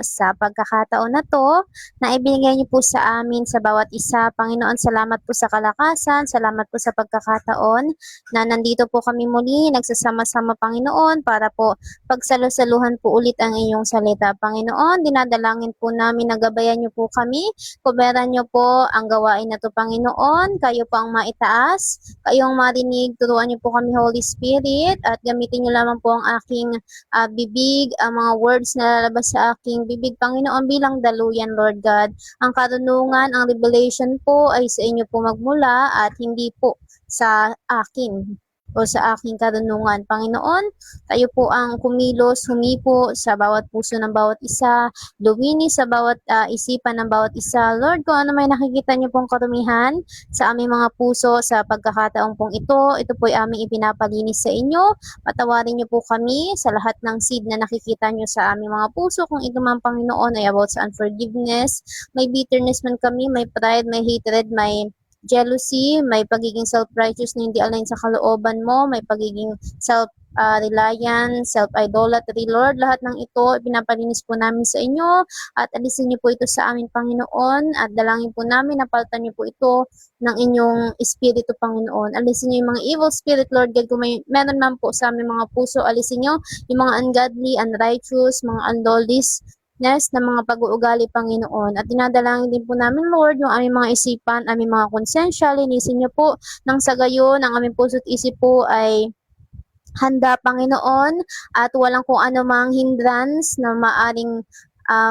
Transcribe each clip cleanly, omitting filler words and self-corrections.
sa pagkakataon na 'to na ibinigay niyo po sa amin sa bawat isa. Panginoon, salamat po sa kalakasan, salamat po sa pagkakataon na nandito po kami muli nagsasama-sama, Panginoon, para po pagsalu-saluhan po ulit ang iyong salita. Panginoon, dinadalangin po namin na gabayan niyo po kami, kubayaran niyo po ang gawain na 'to, Panginoon. Kayo po ang maitaas, kayo ang marinig, turuan niyo po kami, Holy Spirit, at gamitin niyo lamang po ang aking bibig, ang mga words na lalabas sa aking bibig, Panginoon, bilang daluyan, Lord God. Ang karunungan, ang revelation po ay sa inyo po magmula at hindi po sa akin o sa aking karunungan. Panginoon, kayo po ang kumilos, humipo sa bawat puso ng bawat isa, luminis sa bawat isipan ng bawat isa. Lord, kung ano may nakikita niyo pong karumihan sa aming mga puso sa pagkakataong pong ito po ay aming ipinapalinis sa inyo. Patawarin niyo po kami sa lahat ng seed na nakikita niyo sa aming mga puso. Kung ito man, Panginoon, ay about sa unforgiveness, may bitterness man kami, may pride, may hatred, may jealousy, may pagiging self-righteous na hindi align sa kalooban mo, may pagiging self-reliance, self-idolatry. Lord, lahat ng ito, pinapalinis po namin sa inyo at alisin niyo po ito sa amin, Panginoon, at dalangin po namin na palitan niyo po ito ng inyong espiritu, Panginoon. Alisin niyo yung mga evil spirit, Lord God, kung meron man po sa aming mga puso, alisin niyo yung mga ungodly, unrighteous, mga unlawless na mga pag-uugali, Panginoon. At dinadalangin din po namin, Lord, yung aming mga isipan, aming mga konsensya, linisin niyo po nang sa gayon, ang aming puso't isip po ay handa, Panginoon, at walang kung anumang hindrance na maaring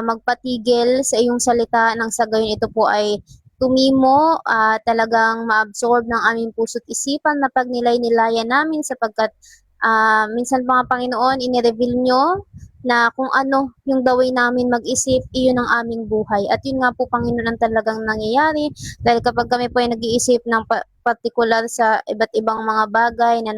magpatigil sa iyong salita nang sa gayon ito po ay tumimo, talagang ma-absorb ng aming puso't isipan na pag nilay-nilayan namin sapagkat minsan mga Panginoon, inireveal nyo na kung ano yung the way namin mag-isip, iyon ang aming buhay. At yun nga po, Panginoon, ang talagang nangyayari dahil kapag kami po ay nag-iisip ng partikular sa iba't ibang mga bagay na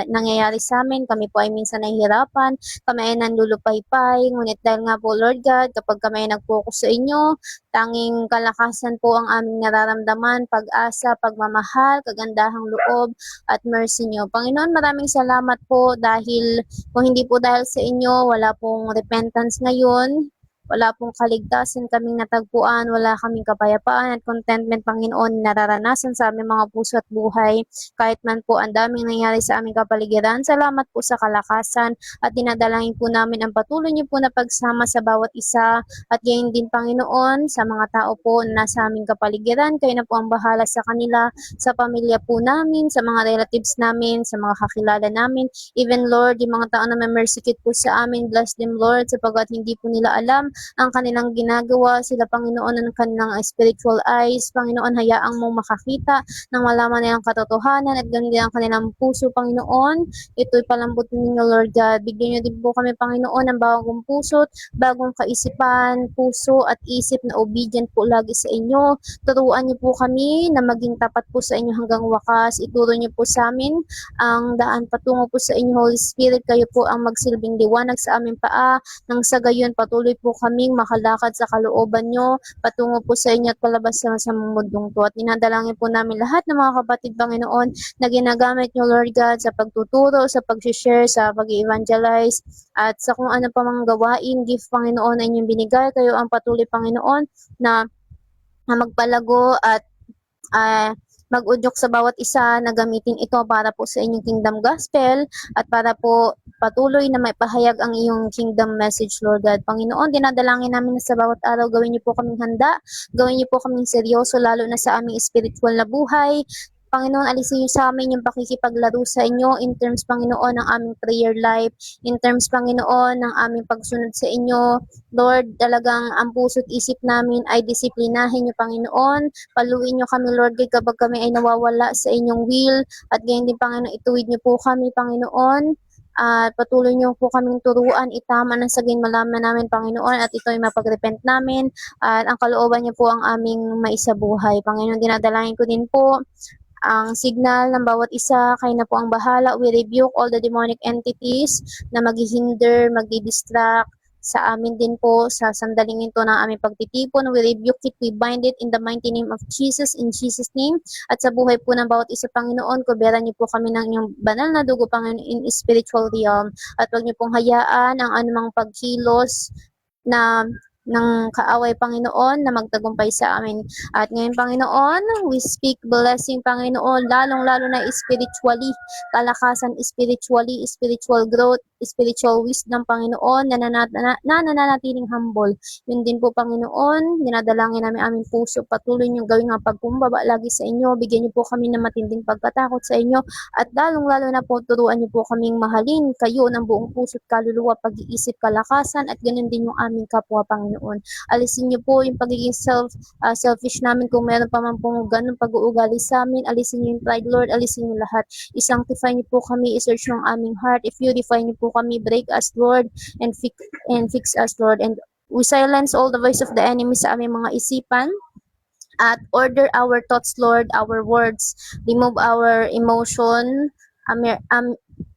nangyayari sa amin, kami po ay minsan nahihirapan, kami ay nanlulupaypay, ngunit dahil nga po, Lord God, kapag kami ay nag-focus sa inyo, tanging kalakasan po ang aming nararamdaman, pag-asa, pagmamahal, kagandahang loob, at mercy niyo. Panginoon, maraming salamat po dahil kung hindi po dahil sa inyo, wala pong repentance ngayon, wala pong kaligtasan kaming natagpuan, wala kaming kapayapaan at contentment, Panginoon, nararanasan sa aming mga puso at buhay. Kahit man po ang daming nangyari sa aming kapaligiran, salamat po sa kalakasan at dinadalangin po namin ang patuloy niyo po na pagsama sa bawat isa at gayon din, Panginoon, sa mga tao po na nasa aming kapaligiran. Kayo na po ang bahala sa kanila, sa pamilya po namin, sa mga relatives namin, sa mga kakilala namin. Even, Lord, yung mga tao na may mercy kit po sa amin, bless them, Lord, sapagkat hindi po nila alam ang kanilang ginagawa. Sila, Panginoon, ng kanilang spiritual eyes. Panginoon, hayaang mong makakita nang malaman na yung katotohanan at ganun din ang kanilang puso, Panginoon. Ito'y palambutin ninyo, Lord God. Bigyan niyo din po kami, Panginoon, ng bagong puso, bagong kaisipan, puso at isip na obedient po lagi sa inyo. Turuan niyo po kami na maging tapat po sa inyo hanggang wakas. Ituro niyo po sa amin ang daan patungo po sa inyo, Holy Spirit. Kayo po ang magsilbing liwanag sa aming paa. Nang sa gayon, patuloy po kaming makalakad sa kalooban nyo, patungo po sa inyo at palabas sa mundong to. At dinadalangin po namin lahat ng mga kapatid, Panginoon, na ginagamit nyo, Lord God, sa pagtuturo, sa pag-share, sa pag-evangelize, at sa kung ano pa mga gawain, gift, Panginoon, na inyong binigay. Kayo ang patuloy, Panginoon, na magpalago at mag-udyok sa bawat isa na gamitin ito para po sa inyong kingdom gospel at para po patuloy na may pahayag ang iyong kingdom message, Lord God. Panginoon, dinadalangin namin na sa bawat araw gawin niyo po kaming handa, gawin niyo po kaming seryoso lalo na sa aming spiritual na buhay. Panginoon, alisin niyo sa amin yung pakikipaglaro sa inyo in terms, Panginoon, ng aming prayer life, in terms, Panginoon, ng aming pagsunod sa inyo. Lord, talagang ang puso't isip namin ay disiplinahin niyo, Panginoon. Paluin niyo kami, Lord God, kapag kami ay nawawala sa inyong will. At gayon din, Panginoon, ituwid niyo po kami, Panginoon. At patuloy niyo po kaming turuan, itama ng saging malaman namin, Panginoon, at ito ay mapagrepent namin. At ang kalooban niyo po ang aming maisabuhay. Panginoon, dinadalangin ko din po ang signal ng bawat isa, kayo na po ang bahala. We rebuke all the demonic entities na maghihinder, magdi-distract sa amin din po sa sandaling ito ng aming pagtitipon. We rebuke it, we bind it in the mighty name of Jesus, in Jesus' name. At sa buhay po ng bawat isa, Panginoon, kuberan niyo po kami ng inyong banal na dugo, Panginoon, in spiritual realm. At huwag niyo pong hayaan ang anumang pagkilos na ng kaaway, Panginoon, na magtagumpay sa amin. At ngayon, Panginoon, we speak blessing, Panginoon, lalong-lalo na spiritually, kalakasan spiritually, spiritual growth, spiritual wisdom, Panginoon, na nananatiling humble. Yun din po, Panginoon, dinadalangin namin aming puso, patuloy niyong gawin ang pagkumbaba lagi sa inyo, bigyan niyo po kami ng matinding pagkatakot sa inyo, at lalong-lalo na po, turuan niyo po kaming mahalin kayo ng buong puso at kaluluwa, pag-iisip, kalakasan, at ganun din yung aming kapwa, Panginoon. Alisin niyo po yung pagiging selfish namin, kung meron pa man pong ganun pag-uugali sa amin, alisin niyo yung pride, Lord, alisin niyo lahat. I-sanctify niyo po kami, i-search ng aming heart, i-purify niyo po kami, break us, Lord, and fix us, Lord, and we silence all the voice of the enemy sa aming mga isipan, at order our thoughts, Lord, our words, remove our emotion,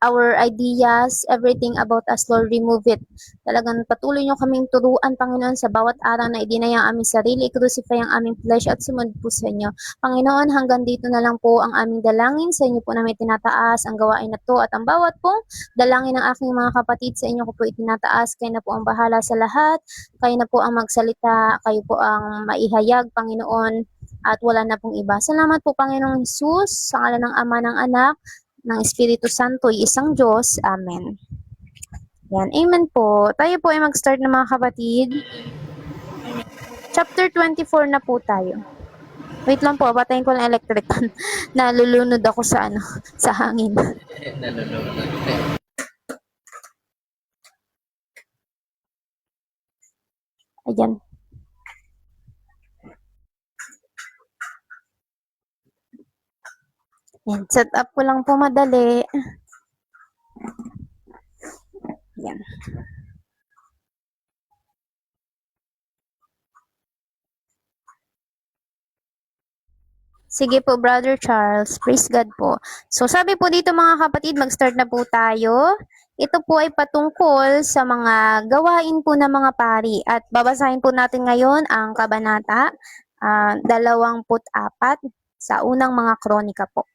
our ideas, everything about us, Lord, remove it. Talagang patuloy niyo kaming turuan, Panginoon, sa bawat araw na idinaya ang aming sarili, i-crucify ang aming flesh at sumunod po sa inyo. Panginoon, hanggang dito na lang po ang aming dalangin. Sa inyo po namin tinataas ang gawain na to, at ang bawat pong dalangin ng aking mga kapatid, sa inyo ko po itinataas. Kayo na po ang bahala sa lahat. Kayo na po ang magsalita. Kayo po ang maihayag, Panginoon, at wala na pong iba. Salamat po, Panginoong Jesus, sa ngalan ng Ama, ng Anak, ng Espiritu Santo, isang Diyos. Amen. Yan. Amen po. Tayo po ay mag-start na, mga kapatid. Chapter 24 na po tayo. Wait lang po, patayin ko ng electric. Nalulunod ako sa sa hangin. Ayan. Yan. Set up ko lang po madali. Yan. Sige po, Brother Charles. Praise God po. So, sabi po dito, mga kapatid, mag-start na po tayo. Ito po ay patungkol sa mga gawain po ng mga pari. At babasahin po natin ngayon ang kabanata 24 sa unang mga kronika po.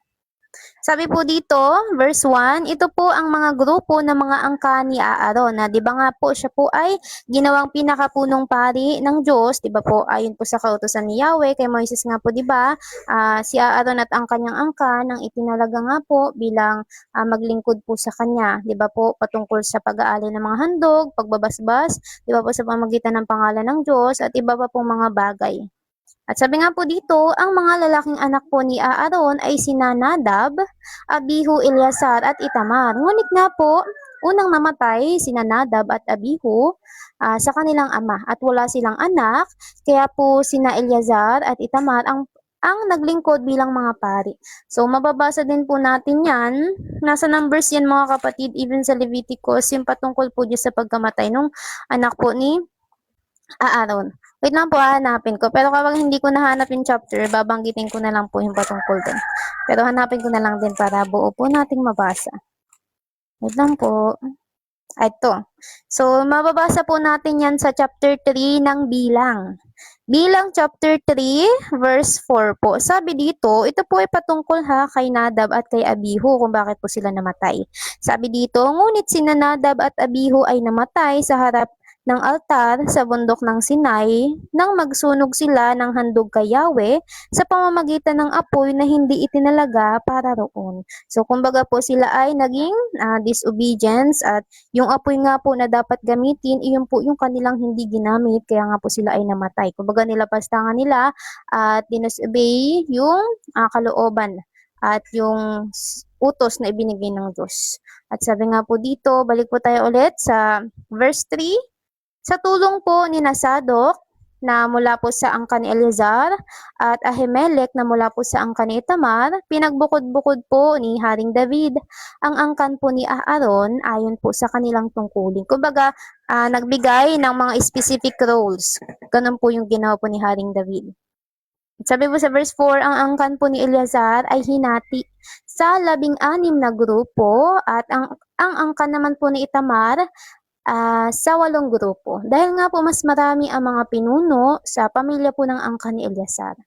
Sabi po dito, verse 1, ito po ang mga grupo ng mga angka ni Aaron. Na 'di ba nga po siya po ay ginawang pinakapunong pari ng Diyos, 'di ba po? Ayon po sa kautusan ni Yahweh kay Moises nga po, 'di ba? Si Aaron at ang kanyang angka nang itinalaga nga po bilang maglingkod po sa kanya, 'di ba po? Patungkol sa pag-aali ng mga handog, pagbabasbas, 'di ba po, sa pamamagitan ng pangalan ng Diyos, at iba pa pong mga bagay. At sabi nga po dito, ang mga lalaking anak po ni Aaron ay sina Nadab, Abihu, Eleazar at Itamar. Ngunit nga po, unang namatay sina Nadab at Abihu sa kanilang ama, at wala silang anak, kaya po sina Eleazar at Itamar ang naglingkod bilang mga pari. So, mababasa din po natin yan. Nasa Numbers yan, mga kapatid, even sa Leviticus, yung patungkol po dyan sa pagkamatay nung anak po ni Aaron. Wait lang po, hanapin ko. Pero kapag hindi ko nahanap yung chapter, babanggitin ko na lang po yung patungkol din. Pero hanapin ko na lang din para buo po nating mabasa. Wait lang po. Ito. So, mababasa po natin yan sa chapter 3 ng Bilang. Bilang chapter 3, verse 4 po. Sabi dito, ito po ay patungkol kay Nadab at kay Abihu, kung bakit po sila namatay. Sabi dito, ngunit sina Nadab at Abihu ay namatay sa harap ng altar sa bundok ng Sinai nang magsunog sila ng handog kay Yahweh sa pamamagitan ng apoy na hindi itinalaga para roon. So, kumbaga po sila ay naging disobedience, at yung apoy nga po na dapat gamitin, iyon po yung kanilang hindi ginamit, kaya nga po sila ay namatay. Kumbaga nilapastangan nila at disobey yung kalooban at yung utos na ibinigay ng Diyos. At sabi nga po dito, balik po tayo ulit sa verse 3, sa tulong po ni Sadok na mula po sa angka ni Eleazar at Ahimelech na mula po sa angka ni Itamar, pinagbukod-bukod po ni Haring David ang angkan po ni Aaron ayon po sa kanilang tungkulin. Kumbaga, nagbigay ng mga specific roles. Ganun po yung ginawa po ni Haring David. Sabi po sa verse 4, ang angkan po ni Eleazar ay hinati sa 16 na grupo, at ang angkan naman po ni Itamar sa 8 grupo. Dahil nga po mas marami ang mga pinuno sa pamilya po ng angkan ni Eleazar.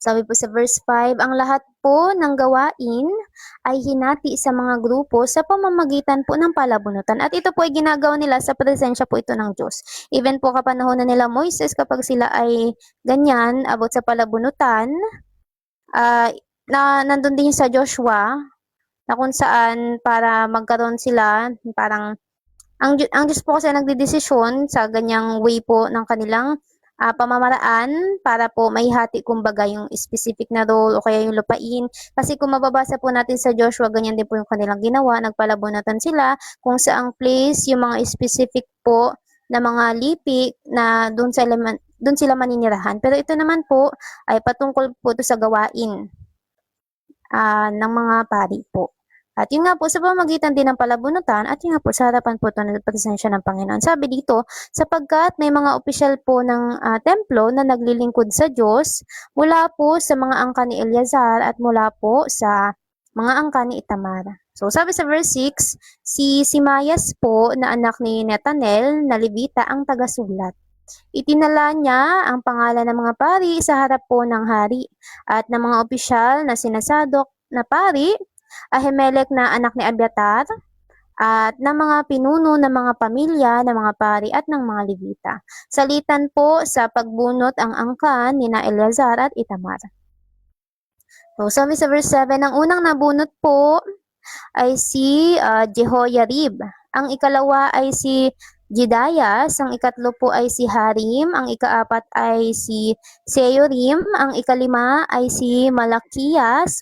Sabi po sa verse 5, ang lahat po ng gawain ay hinati sa mga grupo sa pamamagitan po ng palabunutan. At ito po ay ginagawa nila sa presensya po ito ng Diyos. Even po kapanahon na nila Moises, kapag sila ay ganyan, abot sa palabunutan, nandun din sa Joshua, na kung saan para magkaroon sila, parang ang Diyos po kasi nagdedesisyon sa ganyang way po ng kanilang pamamaraan para po maihati kumbaga yung specific na role o kaya yung lupain. Kasi kung mababasa po natin sa Joshua, ganyan din po yung kanilang ginawa. Nagpalabunatan sila kung saang place yung mga specific po na mga lipi na doon sila maninirahan. Pero ito naman po ay patungkol po ito sa gawain ng mga pari po. At yun nga po, sa pamamagitan din ng palabunutan, at yun nga po, sa harapan po ito ng presensya ng Panginoon. Sabi dito, sapagkat may mga opisyal po ng templo na naglilingkod sa Diyos, mula po sa mga angka ni Eleazar at mula po sa mga angka ni Itamar. So, sabi sa verse 6, si Simayas po na anak ni Netanel na Levita ang tagasulat. Itinala niya ang pangalan ng mga pari sa harap po ng hari at ng mga opisyal na sinasadok na pari, Ahimelech na anak ni Abiatar, at ng mga pinuno ng mga pamilya ng mga pari at ng mga Levita. Salitan po sa pagbunot ang angkan ni na Eleazar at Itamar. So, sabi sa verse 7, ang unang nabunot po ay si Jehoiarib. Ang ikalawa ay si Jedayas, ang ikatlo po ay si Harim, ang ikaapat ay si Seorim, ang ikalima ay si Malakayas,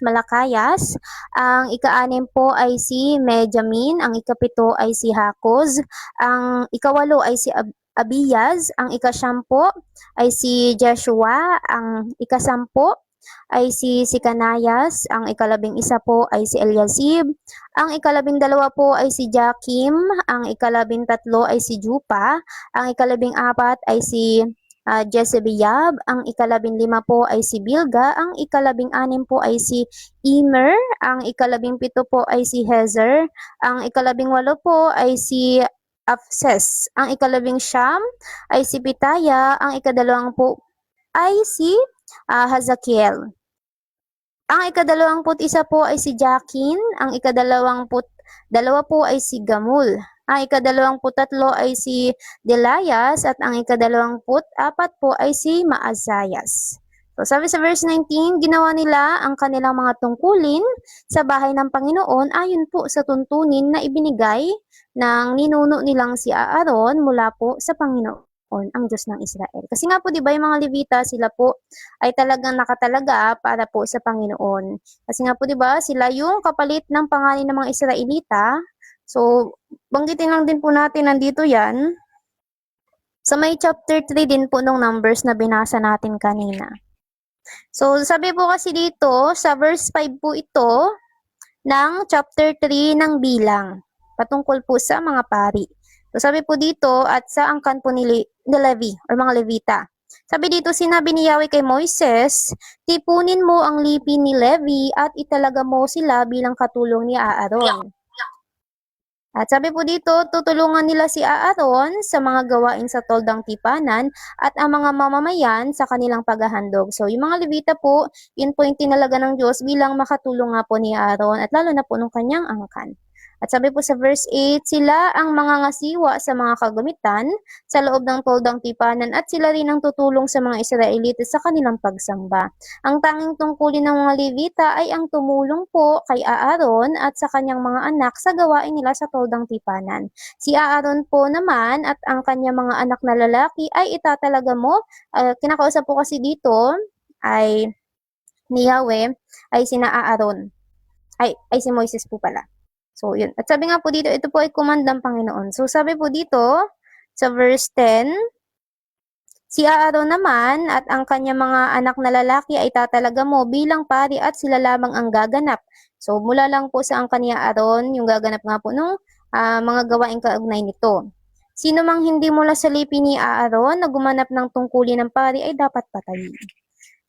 ang ikaanim po ay si Mejamin, ang ikapito ay si Hakoz, ang ikawalo ay si Abiyaz, ang ikasyampo ay si Jeshua, ang ikasampo ay si Sikanayas, ang ikalabing isa po ay si Eliasib, ang ikalabing dalawa po ay si Jakim, ang ikalabing tatlo ay si Jupa, ang ikalabing apat ay si Jezebiyab, ang ikalabing lima po ay si Bilga, ang ikalabing anim po ay si Immer, ang ikalabing pito po ay si Hezer, ang ikalabing walo po ay si Apses, ang ikalabing siyam ay si Pitaya, ang ikadalawang po ay si Hazakiel. Ang ikadalawamput-isa po ay si Jakin, ang ikadalawamput-dalawa po ay si Gamul, ang ikadalawamput-tatlo ay si Delayas, at ang ikadalawamput-apat po ay si Maazayas. So, sabi sa verse 19, ginawa nila ang kanilang mga tungkulin sa bahay ng Panginoon ayon po sa tuntunin na ibinigay ng ninuno nilang si Aaron mula po sa Panginoon, ang Diyos ng Israel. Kasi nga po, di ba, yung mga Levita, sila po ay talagang nakatalaga para po sa Panginoon. Kasi nga po, di ba, sila yung kapalit ng pangalan ng mga Israelita. So, banggitin lang din po natin, nandito yan. Sa may chapter 3 din po nung Numbers na binasa natin kanina. So, sabi po kasi dito, sa verse 5 po ito, ng chapter 3 ng Bilang, patungkol po sa mga pari. So, sabi po dito, at sa angkan po ni Levi, or mga Levita. Sabi dito, sinabi ni Yahweh kay Moises, tipunin mo ang lipi ni Levi at italaga mo sila bilang katulong ni Aaron. At sabi po dito, tutulungan nila si Aaron sa mga gawain sa toldang tipanan at ang mga mamamayan sa kanilang paghahandog. So, yung mga Levita po, yun po yung tinalaga ng Diyos bilang makatulong nga po ni Aaron at lalo na po nung kanyang angkan. At sabi po sa verse 8, sila ang mga ngasiwa sa mga kagamitan sa loob ng toldang tipanan at sila rin ang tutulong sa mga Israelita sa kanilang pagsamba. Ang tanging tungkulin ng mga Levita ay ang tumulong po kay Aaron at sa kanyang mga anak sa gawain nila sa toldang tipanan. Si Aaron po naman at ang kanyang mga anak na lalaki ay itatalaga mo. Kinakausap po kasi dito ay ni Yahweh ay sina Aaron. Ay si Moises po pala. So, yun. At sabi nga po dito, ito po ay command ng Panginoon. So, sabi po dito, sa verse 10, si Aaron naman at ang kanyang mga anak na lalaki ay tatalaga mo bilang pari at sila lamang ang gaganap. So, mula lang po sa angkan ni Aaron, yung gaganap nga po nung mga gawaing kaugnay nito. Sino mang hindi mula sa lipi ni Aaron na gumanap ng tungkulin ng pari ay dapat patayin.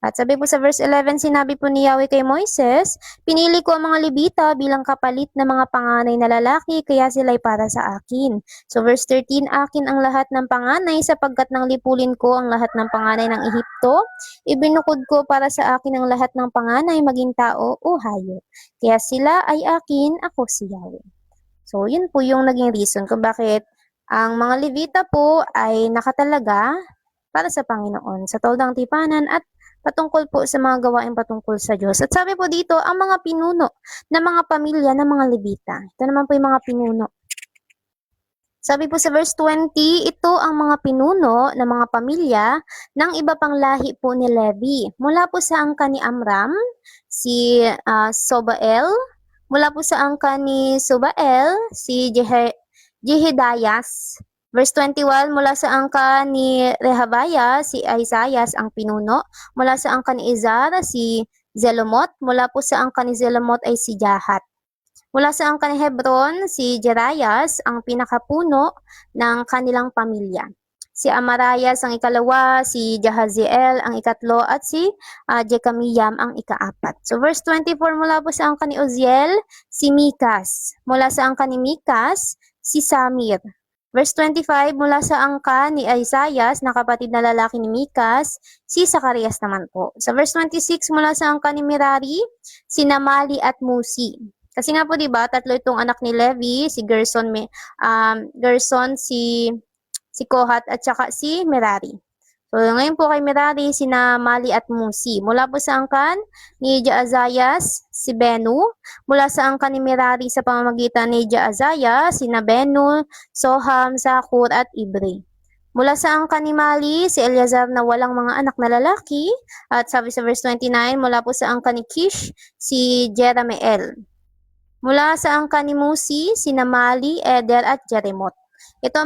At sabi po sa verse 11, sinabi po ni Yahweh kay Moises, pinili ko ang mga Levita bilang kapalit na mga panganay na lalaki, kaya sila'y para sa akin. So verse 13, akin ang lahat ng panganay sapagkat nang lipulin ko ang lahat ng panganay ng Ehipto, ibinukod ko para sa akin ang lahat ng panganay maging tao o hayop. Kaya sila ay akin, ako si Yahweh. So yun po yung naging reason kung bakit ang mga Levita po ay nakatalaga para sa Panginoon, sa toldang tipanan at patungkol po sa mga gawain patungkol sa Diyos. At sabi po dito, ang mga pinuno ng mga pamilya ng mga Levita. Ito naman po yung mga pinuno. Sabi po sa verse 20, ito ang mga pinuno ng mga pamilya ng iba pang lahi po ni Levi. Mula po sa angka ni Amram, si Sobael. Mula po sa angka ni Sobael, si Jehedias. Verse 21, mula sa angka ni Rehabiah, si Isaias ang pinuno. Mula sa angka ni Izar, si Zelomot. Mula po sa angka ni Zelomot ay si Jahat. Mula sa angka ni Hebron, si Jerias ang pinakapuno ng kanilang pamilya. Si Amarayas ang ikalawa, si Jahaziel ang ikatlo, at si Jekamiam ang ikaapat. So verse 24, mula po sa angka ni Uziel, si Mikas. Mula sa angka ni Mikas, si Samir. Verse 25, mula sa angka ni Isaias, na kapatid na lalaki ni Mikas, si Zacarias naman po. Sa verse 26, mula sa angka ni Merari, si Namali at Musi. Kasi nga po 'di ba, tatlo itong anak ni Levi, si Gerson, si Kohat at saka si Merari. So ngayon po kay Merari, sina Mali at Musi. Mula po sa angkan ni Jaazayas, si Benu. Mula sa angkan ni Merari sa pamamagitan ni Jaazayas, sina Benu, Soham, Sakur at Ibri. Mula sa angkan ni Mali, si Eleazar na walang mga anak na lalaki. At sabi sa verse 29, mula po sa angkan ni Kish, si Jerameel. Mula sa angka ni Musi, sina Mali, Eder at Jeremot. Ito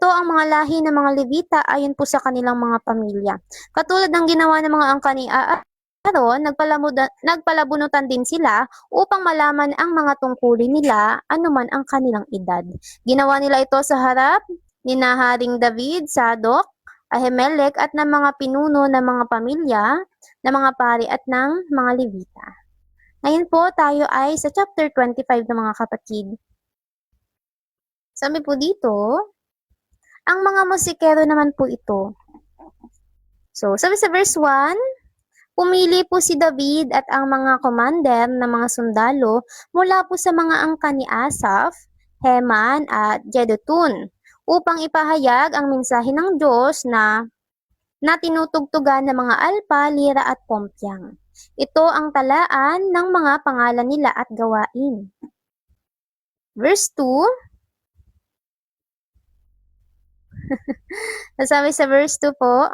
ang mga lahi ng mga Levita ayon po sa kanilang mga pamilya. Katulad ng ginawa ng mga angka ni Aaron, nagpalabunutan din sila upang malaman ang mga tungkulin nila anuman ang kanilang edad. Ginawa nila ito sa harap ni Haring David, Sadok, Ahimelech at ng mga pinuno ng mga pamilya, ng mga pari at ng mga Levita. Ngayon po tayo ay sa chapter 25 ng mga kapatid. Sabi po dito, ang mga musikero naman po ito. So, sabi sa verse 1, pumili po si David at ang mga commander ng mga sundalo mula po sa mga angka ni Asaph, Heman at Jedutun upang ipahayag ang mensahe ng Diyos na tinutugtugan ng mga alpa, lira at pompyang. Ito ang talaan ng mga pangalan nila at gawain. Verse 2, sabi sa verse 2 po,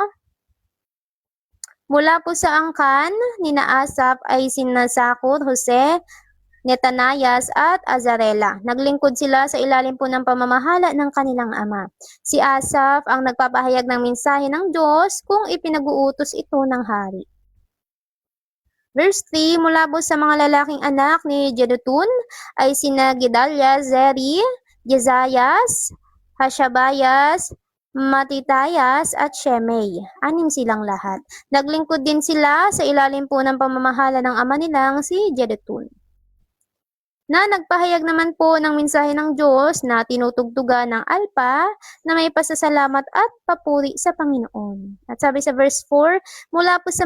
mula po sa angkan ni Asaph ay sina Sakur, Jose, Netanayas at Azarela. Naglingkod sila sa ilalim po ng pamamahala ng kanilang ama. Si Asaph ang nagpapahayag ng mensahe ng Diyos kung ipinag-uutos ito ng hari. Verse 3, mula po sa mga lalaking anak ni Jedutun ay sina Gedalia, Zeri, Jezayas, Hashabayas, Matitayas at Shemei. 6 silang lahat. Naglingkod din sila sa ilalim po ng pamamahala ng ama nilang si Jedutun, na nagpahayag naman po ng mensahe ng Diyos na tinutugtugan ng alpa na may pasasalamat at papuri sa Panginoon. At sabi sa verse 4, mula po sa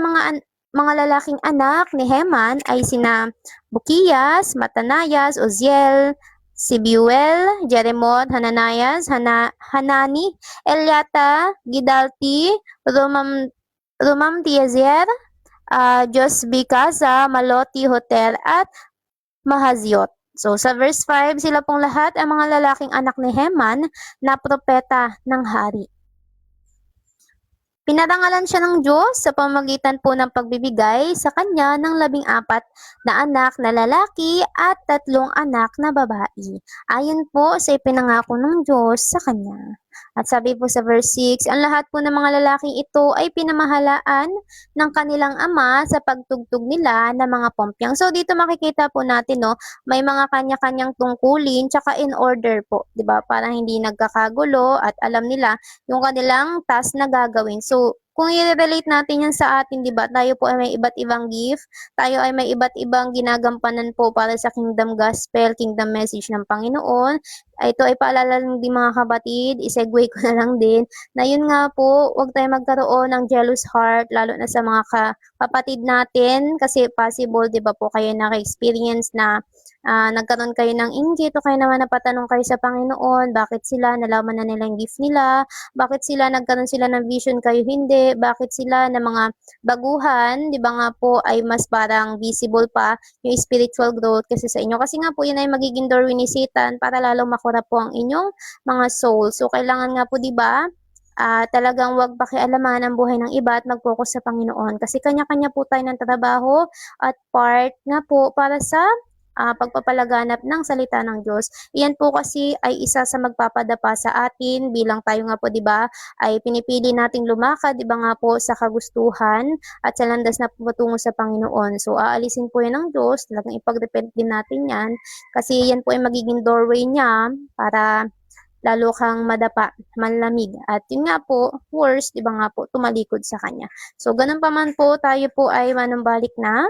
mga lalaking anak ni Heman ay sina Bukiyas, Matanayas, Uziel, Sibuel, Jeremot, Hananias, Hanani, Eliata, Gidalti, Rumamtiezer, Josbikaza, Maloti, Hotel at Mahaziot. So sa verse 5, sila pong lahat ang mga lalaking anak ni Heman na propeta ng hari. Pinarangalan siya ng Diyos sa pamamagitan po ng pagbibigay sa kanya ng 14 na anak na lalaki at 3 anak na babae, ayon po sa ipinangako ng Diyos sa kanya. At sabi po sa verse 6, ang lahat po ng mga lalaking ito ay pinamahalaan ng kanilang ama sa pagtugtog nila ng mga pompyang. So dito makikita po natin, no, may mga kanya-kanyang tungkulin tsaka in order po, 'di ba? Para hindi nagkakagulo at alam nila yung kanilang task na gagawin. So kung i-relate natin yan sa atin, di ba, tayo po ay may iba't ibang gift, tayo ay may iba't ibang ginagampanan po para sa kingdom gospel, kingdom message ng Panginoon. Ito ay paalala lang din mga kapatid, isegue ko na lang din, na yun nga po, huwag tayo magkaroon ng jealous heart, lalo na sa mga kapatid natin, kasi possible, di ba po, kayo naka-experience na nagkaroon kayo ng inggit o kayo naman napatanong kayo sa Panginoon, bakit sila, nalaman na nila yung gift nila, bakit sila nagkaroon sila ng vision kayo hindi, bakit sila na mga baguhan, di ba nga po, ay mas parang visible pa yung spiritual growth kasi sa inyo. Kasi nga po, yun ay magiging doorway ni Satan para lalong makura po ang inyong mga soul. So, kailangan nga po, di ba, talagang wag pakialaman ang buhay ng iba at mag-focus sa Panginoon. Kasi kanya-kanya po tayo ng trabaho at part nga po para sa pagpapalaganap ng salita ng Diyos. Iyan po kasi ay isa sa magpapadapa sa atin bilang tayo nga po, di ba, ay pinipili nating lumakad, di ba nga po, sa kagustuhan at sa landas na patungo sa Panginoon. So, aalisin po yan ng Diyos, talagang ipag-repent din natin yan kasi yan po ay magiging doorway niya para lalo kang madapa, manlamig. At yun nga po, worse, di ba nga po, tumalikod sa Kanya. So, ganun pa man po, tayo po ay manumbalik na.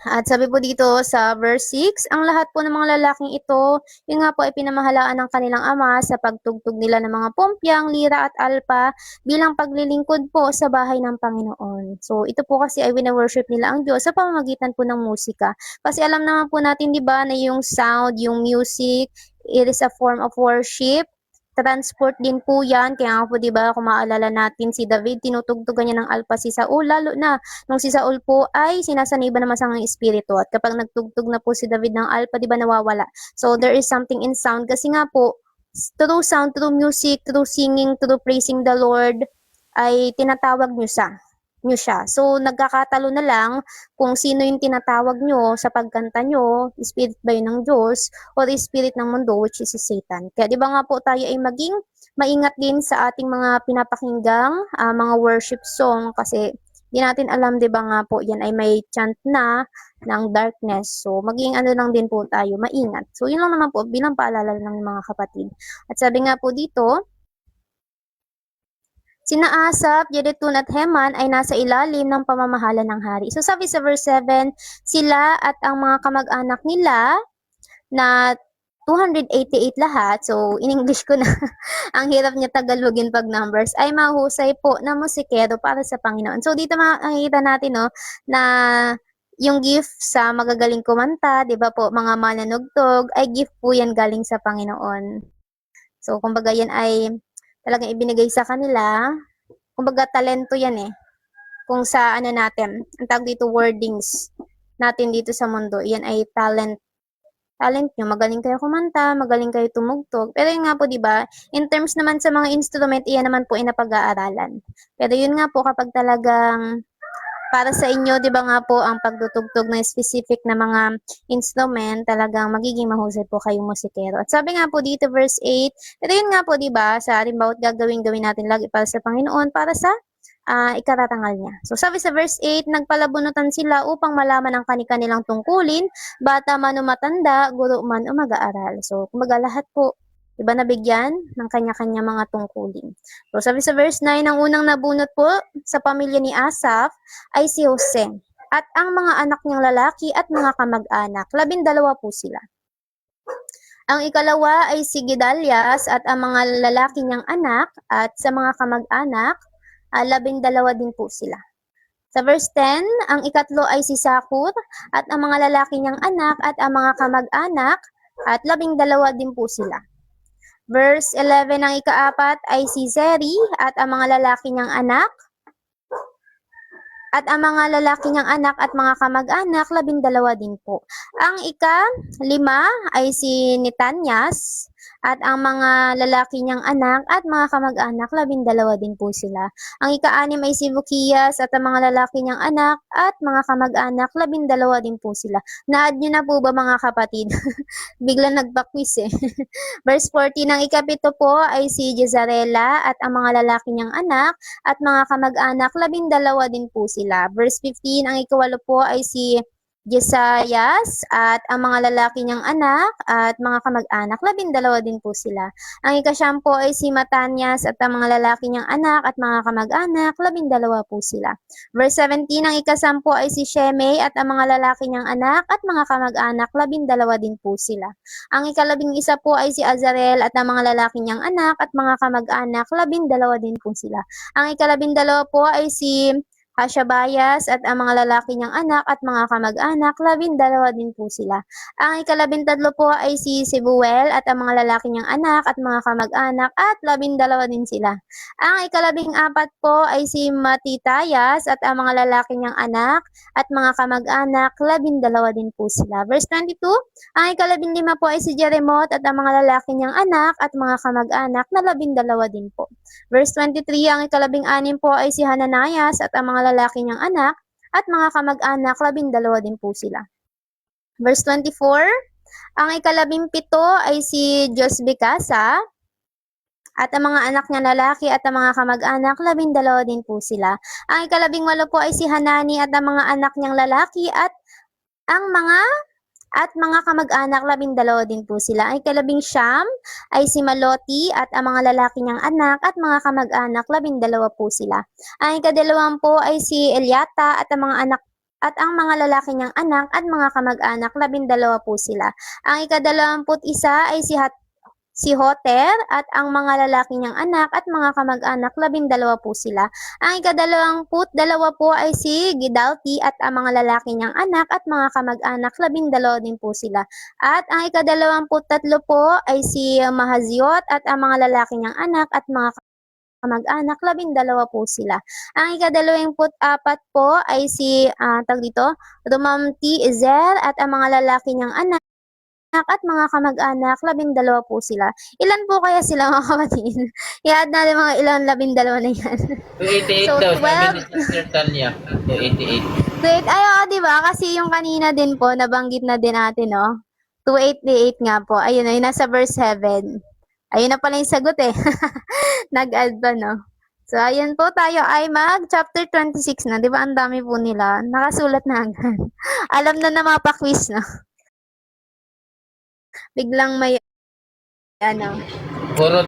At sabi po dito sa verse 6, ang lahat po ng mga lalaking ito, yun nga po ay pinamahalaan ng kanilang ama sa pagtugtog nila ng mga pompyang, lira at alpa bilang paglilingkod po sa bahay ng Panginoon. So ito po kasi ay wina-worship nila ang Diyos sa pamamagitan po ng musika. Kasi alam naman po natin, di ba, na yung sound, yung music, it is a form of worship. Transport din po yan. Kaya nga po, di ba, kung maalala natin si David, tinutugtugan niya ng alpa si Saul, lalo na nung si Saul po ay sinasaniba ng masamang espiritu. At kapag nagtugtog na po si David ng alpa, di ba, nawawala. So, there is something in sound. Kasi nga po, through sound, through music, through singing, through praising the Lord, ay tinatawag niyo siya. So, nagkakatalo na lang kung sino yung tinatawag nyo sa pagkanta nyo, spirit ba yun ng Diyos, or spirit ng mundo, which is si Satan. Kaya di ba nga po tayo ay maging maingat din sa ating mga pinapakinggang mga worship song kasi di natin alam, di ba nga po, yan ay may chant na ng darkness. So, maging ano lang din po tayo, maingat. So, yun lang naman po, bilang paalala ng mga kapatid. At sabi nga po dito, sina Asaph, Jeduthun at Heman ay nasa ilalim ng pamamahala ng hari. So sabi sa verse 7, sila at ang mga kamag-anak nila na 288 lahat, so in English ko na, ang hirap niya Tagalogin pag numbers, ay mahusay po na musikero para sa Panginoon. So dito makikita natin no, na yung gift sa magagaling kumanta, di ba po, mga mananugtog, ay gift po yan galing sa Panginoon. So kumbaga yan ay talagang ibinigay sa kanila. Kumbaga, talento yan eh. Kung sa ano natin, ang tawag dito wordings natin dito sa mundo, yan ay talent. Talent nyo, magaling kayo kumanta, magaling kayo tumugtog. Pero yun nga po, di ba, in terms naman sa mga instrument, iyan naman po ay napag-aaralan. Pero yun nga po, kapag talagang para sa inyo, di ba nga po, ang pagtutugtog ng specific na mga instrument, talagang magiging mahusay po kayong musikero. At sabi nga po dito, verse 8, pero yun nga po, di ba, sa halimbawa gagawin natin lagi para sa Panginoon, para sa ikaratangal niya. So sabi sa verse 8, nagpalabunutan sila upang malaman ang kanilang tungkulin, bata man o matanda, guro man o mag-aaral. So kumbaga lahat po, diba, nabigyan ng kanya-kanya mga tungkulin. So sabi sa verse 9, ang unang nabunot po sa pamilya ni Asaph ay si Jose at ang mga anak niyang lalaki at mga kamag-anak, 12 po sila. Ang ikalawa ay si Gedalias at ang mga lalaki niyang anak at sa mga kamag-anak, 12 din po sila. Sa verse 10, ang ikatlo ay si Sakur at ang mga lalaki niyang anak at ang mga kamag-anak at 12 din po sila. Verse 11, ang ikaapat ay si Zeri at ang mga lalaki niyang anak at mga kamag-anak, 12 din po. Ang ika-5 ay si Netanyas at ang mga lalaki niyang anak at mga kamag-anak, 12 din po sila. Ang ika-6 ay si Bukias at ang mga lalaki niyang anak at mga kamag-anak, 12 din po sila. Na-add niyo na po ba mga kapatid? Biglang nagpa-quiz eh. Verse 14, ang ika-7 po ay si Jezarela at ang mga lalaki niyang anak at mga kamag-anak, 12 din po sila. Verse 15, ang ika-8 po ay si Jesayas at ang mga lalaki niyang anak at mga kamag-anak, 12 din po sila. Ang ika-9 ay si Matanias at ang mga lalaki niyang anak at mga kamag-anak, 12 po sila. Verse 17, ang ika-10 ay si Shimei at ang mga lalaki niyang anak at mga kamag-anak, 12 din po sila. Ang ika-11 po ay si Azarel at ang mga lalaki niyang anak at mga kamag-anak, 12 din po sila. Ang ika-12 po ay si Hashabayas at ang mga lalaki niyang anak at mga kamag-anak, 12 din po sila. Ang ika-13 po ay si Sebuel at ang mga lalaki niyang anak at mga kamag-anak at 12 din sila. Ang ika-14 po ay si Matitayas at ang mga lalaki niyang anak at mga kamag-anak, 12 din po sila. Verse 22, ang ika-15 po ay si Jeremot at ang mga lalaki niyang anak at mga kamag-anak na 12 din po. Verse 23, ang ika-16 po ay si Hananias at ang mga lalaki niyang anak at mga kamag-anak, 12 din po sila. Verse 24, ang ika-17 ay si Josbekasa at ang mga anak niya lalaki at ang mga kamag-anak, 12 din po sila. Ang ika-18 po ay si Hanani at ang mga anak niyang lalaki at mga kamag-anak, 12 din po sila. Ang ika-19 ay si Maloti at ang mga lalaki niyang anak at mga kamag-anak, 12 po sila. Ang ika-20 ay si Eliata at ang mga anak at ang mga lalaki niyang anak at mga kamag-anak, 12 po sila. Ang ika-21 ay si Hoter at ang mga lalaki niyang anak at mga kamag-anak, 12 po sila. Ang ika-22 po ay si Gidalti at ang mga lalaki niyang anak at mga kamag-anak, 12 din po sila. At ang ika-23 po ay si Mahaziot at ang mga lalaki niyang anak at mga kamag-anak, 12 po sila. Ang ika-24 po ay si Rumamti Ezer at ang mga lalaki niyang anak at mga kamag-anak, 12 po sila. Ilan po kaya sila mga kapatid? I-add natin mga ilan, 12 na yan. 288 So, daw, 12. sabi ni Sister Talia. 288. Wait, di ba? Kasi yung kanina din po, nabanggit na din natin, no? 288 nga po. Ayun, ay nasa verse 7. Ayun na pala yung sagot eh. Nag-add pa, no? So, ayun po tayo ay mag-chapter 26 na. Di ba? Ang dami po nila. Nakasulat na agad. Alam na mapa-quiz na. Biglang may, Puro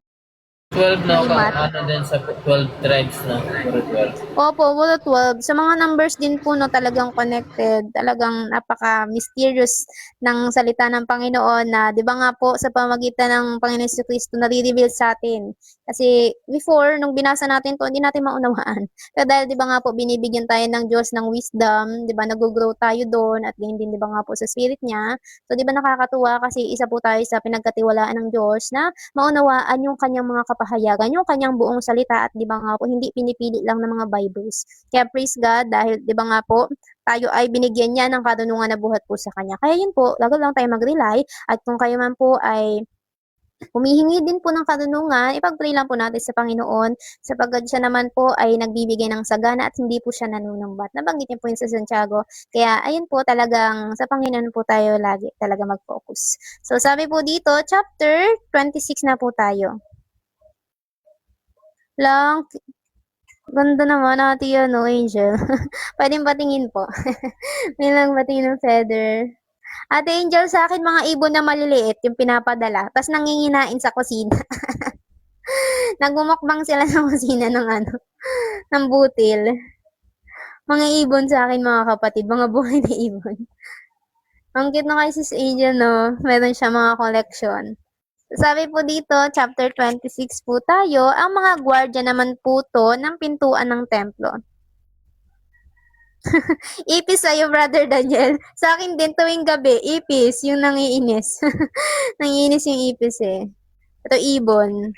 12 na, May ano din sa 12 tribes na. Puro 12. Opo, puro 12. Sa mga numbers din po, no, talagang connected. Talagang napaka-mysterious ng salita ng Panginoon na, di ba nga po, sa pamagitan ng Panginoon Jesucristo, nare-reveal sa atin. Kasi before, nung binasa natin to, hindi natin maunawaan. Pero dahil, di ba nga po, binibigyan tayo ng Diyos ng wisdom, di ba, nag-grow tayo doon, at ganyan din, di ba nga po, sa spirit niya. So, di ba nakakatuwa kasi isa po tayo sa pinagkatiwalaan ng Diyos na maunawaan yung kanyang mga kapahayagan, yung kanyang buong salita at di ba nga po, hindi pinipili lang ng mga Bibles. Kaya praise God dahil di ba nga po, tayo ay binigyan niya ng karunungan na buhat po sa kanya. Kaya yun po, lalo lang tayo mag-rely at kung kayo man po ay humihingi din po ng karunungan, ipag-pray lang po natin sa Panginoon sapagkat siya naman po ay nagbibigay ng sagana at hindi po siya nanunumbat. Nabanggit niyo po yun sa Santiago. Kaya ayun po talagang sa Panginoon po tayo lagi talaga mag-focus. So sabi po dito, chapter 26 na po tayo. Lang, ganda naman natin Angel. Pwedeng patingin po. May lang patingin ng feather. Ate Angel, sa akin mga ibon na maliliit yung pinapadala. Tapos nanginginain sa kusina. Nagmumukbang sila sa kusina ng butil. Mga ibon sa akin mga kapatid, mga buhay na ibon. Ang cute na kay Sis Angel, no? Meron siya mga collection. Sabi po dito, chapter 26 po tayo, ang mga gwardiya naman po to ng pintuan ng templo. Ipis sa'yo, Brother Daniel. Sa akin din, tuwing gabi, ipis, yung nangiinis. Nangiinis yung ipis eh. Ito, ibon.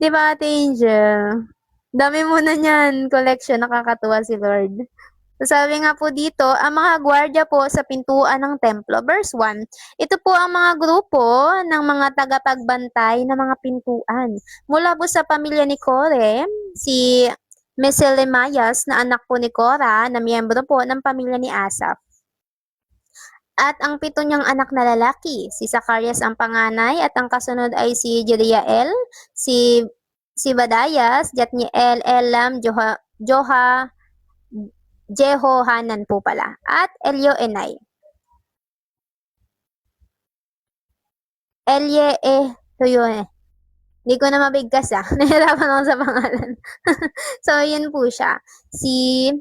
Diba, Ate Angel? Dami mo na niyan, collection, nakakatuwa si Lord. So, sabi nga po dito, ang mga gwardiya po sa pintuan ng templo. Verse 1, ito po ang mga grupo ng mga tagapagbantay ng mga pintuan. Mula po sa pamilya ni Kore, si Meselemayas na anak po ni Korah na miyembro po ng pamilya ni Asaph. At ang 7 niyang anak na lalaki, si Zacarias ang panganay at ang kasunod ay si Jeriael, si Badayas, Jatniel, Elam, Joha, Jehohanan po pala. At Elioenai. Ito yun eh. Hindi ko na mabigkas Nahirapan ako sa pangalan. So, yun po siya. Si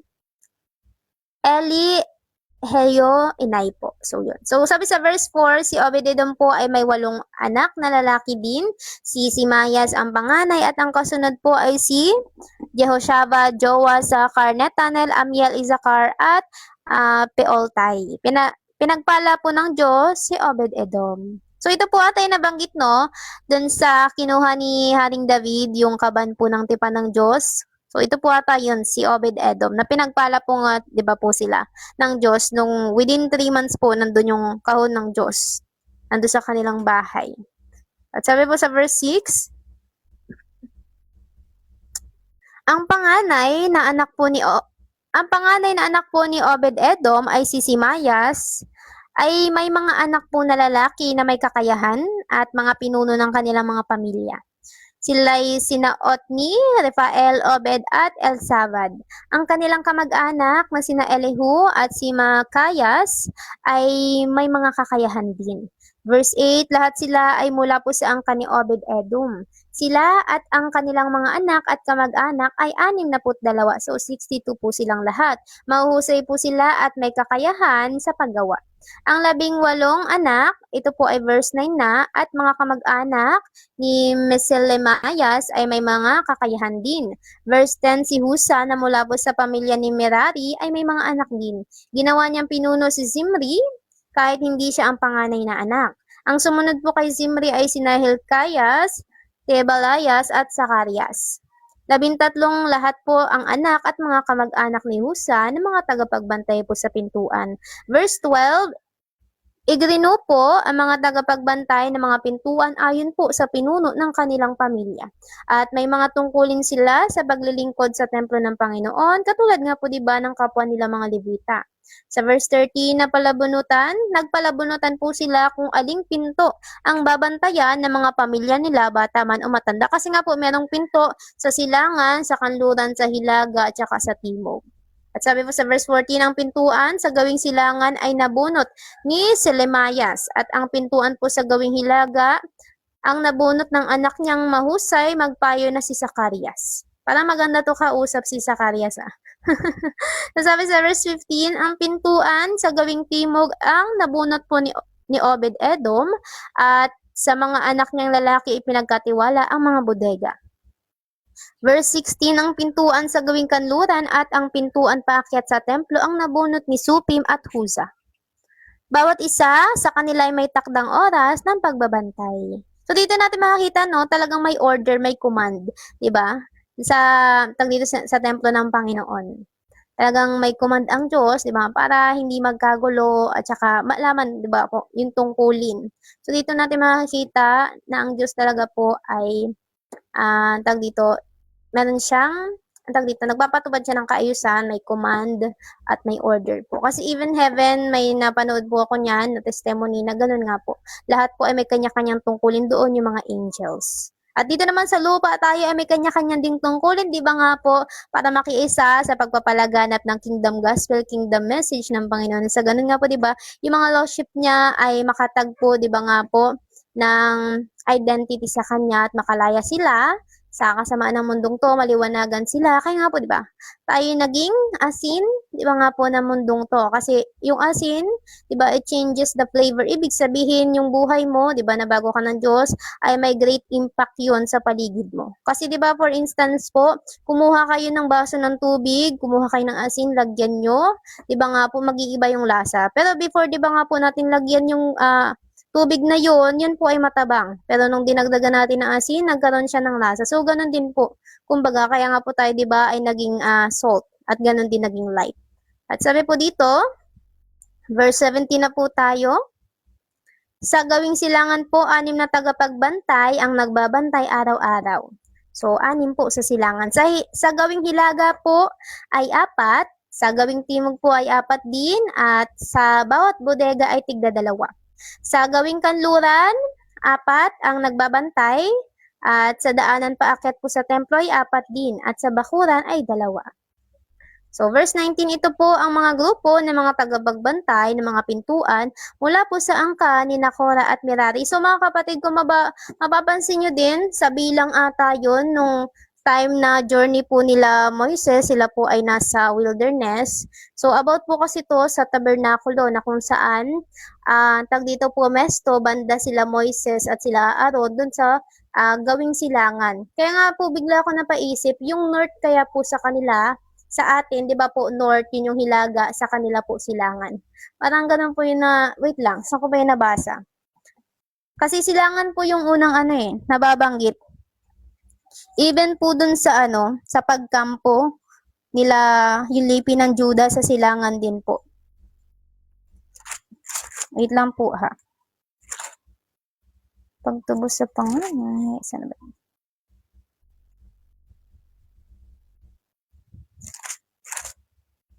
Elioenai po. So, yun. So, sabi sa verse 4, si Obed-edom po ay may 8 anak na lalaki din. Si Simayas ang panganay at ang kasunod po ay si Jehoshaba, Joas, Zakar, Netanel, Amiel, Izakar at Peoltai. Pinagpala po ng Diyos si Obed-edom. So ito po atay nabanggit dun sa kinuha ni Haring David, yung kaban po ng tipan ng Diyos. So ito po ata yun, si Obed-edom, na pinagpala po nga, di ba po sila, ng Diyos, nung within 3 months po, nandun yung kahon ng Diyos, nandun sa kanilang bahay. At sabi po sa verse 6, ang panganay na anak po ni Obed-edom ay si Simayas, ay may mga anak po na lalaki na may kakayahan at mga pinuno ng kanilang mga pamilya. Sila'y sina Otni, Refael, Obed at Elsabad. Ang kanilang kamag-anak na sina Elihu at si Makayas ay may mga kakayahan din. Verse 8, lahat sila ay mula po sa angkan ni Obed-edom. Sila at ang kanilang mga anak at kamag-anak ay 62. So 62 po silang lahat. Mahuhusay po sila at may kakayahan sa paggawa. Ang 18 anak, ito po ay verse 9 na, at mga kamag-anak ni Meselemayas ay may mga kakayahan din. Verse 10, si Husa na mula po sa pamilya ni Merari ay may mga anak din. Ginawa niyang pinuno si Zimri kahit hindi siya ang panganay na anak. Ang sumunod po kay Zimri ay sina Hilkias, Tebalayas at Zacarias. 13 lahat po ang anak at mga kamag-anak ni Husa na mga tagapagbantay po sa pintuan. Verse 12, igrino po ang mga tagapagbantay ng mga pintuan ayon po sa pinuno ng kanilang pamilya. At may mga tungkulin sila sa paglilingkod sa templo ng Panginoon, katulad nga po diba ng kapwa nila mga Levita. Sa verse 13, nagpalabunutan po sila kung aling pinto ang babantayan ng mga pamilya nila, bata man o matanda. Kasi nga po merong pinto sa silangan, sa kanluran, sa hilaga, at saka sa timog. At sabi po sa verse 14, ang pintuan sa gawing silangan ay nabunot ni Selemayas. At ang pintuan po sa gawing hilaga, ang nabunot ng anak niyang mahusay, magpayo na si Zacarias. Parang maganda to kausap si Zacarias So sabi sa verse 15, ang pintuan sa gawing timog ang nabunot po ni Obed-edom at sa mga anak niyang lalaki ipinagkatiwala ang mga bodega. Verse 16, ang pintuan sa gawing kanluran at ang pintuan paakyat sa templo ang nabunot ni Supim at Husa. Bawat isa sa kanila ay may takdang oras ng pagbabantay. So dito natin makakita talagang may order, may command, 'di ba? Sa templo ng Panginoon. Talagang may command ang Diyos, 'di ba? Para hindi magkagulo at saka malaman, 'di ba, po, yung tungkulin. So dito natin makikita na ang Diyos talaga po ay meron siyang nagpapatupad siya ng kaayusan, may command at may order po. Kasi even heaven, may napanood po ako niyan na testimony na ganun nga po. Lahat po ay may kanya-kanyang tungkulin doon yung mga angels. At dito naman sa lupa tayo ay may kanya-kanyang ding tungkulin, di ba nga po, para makiisa sa pagpapalaganap ng kingdom gospel, kingdom message ng Panginoon. Sa ganun nga po, di ba, yung mga lordship niya ay makatagpo, di ba nga po, ng identity sa kanya at makalaya sila sa kasamaan ng mundong to, maliwanagan sila. Kaya nga po, di ba? Tayo naging asin, di ba nga po, ng mundong to. Kasi yung asin, di ba, it changes the flavor. Ibig sabihin, yung buhay mo, di ba, na bago ka ng Diyos, ay may great impact yun sa paligid mo. Kasi, di ba, for instance po, kumuha kayo ng baso ng tubig, kumuha kayo ng asin, lagyan nyo, di ba nga po, mag-iiba yung lasa. Pero before, di ba nga po, natin lagyan yung tubig na yun po ay matabang. Pero nung dinagdagan natin ng asin, nagkaroon siya ng lasa. So, ganun din po. Kumbaga, kaya nga po tayo, di ba, ay naging salt. At ganun din naging light. At sabi po dito, verse 17 na po tayo. Sa gawing silangan po, 6 na tagapagbantay ang nagbabantay araw-araw. So, 6 po sa silangan. Sa gawing hilaga po ay 4. Sa gawing timog po ay 4 din. At sa bawat bodega ay tigda-2. Sa gawing kanluran, 4 ang nagbabantay, at sa daanan paakyat po sa templo ay 4 din, at sa bakuran ay 2. So, verse 19, ito po ang mga grupo ng mga tagapagbantay ng mga pintuan mula po sa angka ni Nakora at Merari. So, mga kapatid, kung mapapansin nyo din, sa bilang ata yun, nung time na journey po nila Moises, sila po ay nasa wilderness. So, about po kasi to sa tabernakulo na kung saan, tag dito po mesto, banda sila Moises at sila Aaron dun sa gawing silangan. Kaya nga po bigla ako napaisip, yung north kaya po sa kanila, sa atin, 'di ba po, north yun yung hilaga, sa kanila po silangan. Parang ganun po yun na, wait lang, saan ko ba yun nabasa? Kasi silangan po yung unang nababanggit. Even po dun sa sa pagkampo nila, yung lipi ng Juda sa silangan din po. Wait lang po ha. Pagtubos sa panganay, saan ba?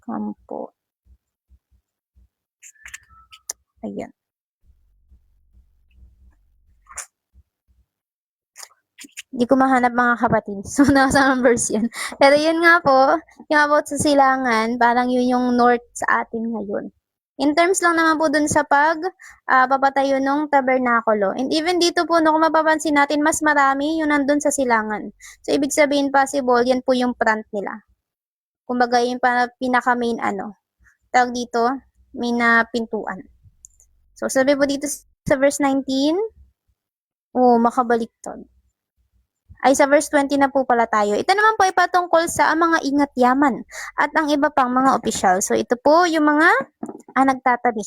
Kampo. Ayan. Hindi ko mahanap mga kapatid. So, nasa verse yun. Pero yun nga po, yung about sa silangan, parang yun yung north sa atin ngayon. In terms lang naman po dun sa papatayo ng tabernakulo. And even dito po, no, kung mapapansin natin, mas marami yung nandun sa silangan. So, ibig sabihin possible, yan po yung front nila. Kumbaga, yung pinaka-main tawag dito, main na pintuan. So, sabi po dito sa verse 19, makabaliktad. Ay sa verse 20 na po pala tayo. Ito naman po ay patungkol sa mga ingat yaman at ang iba pang mga opisyal. So ito po yung mga nagtatabi.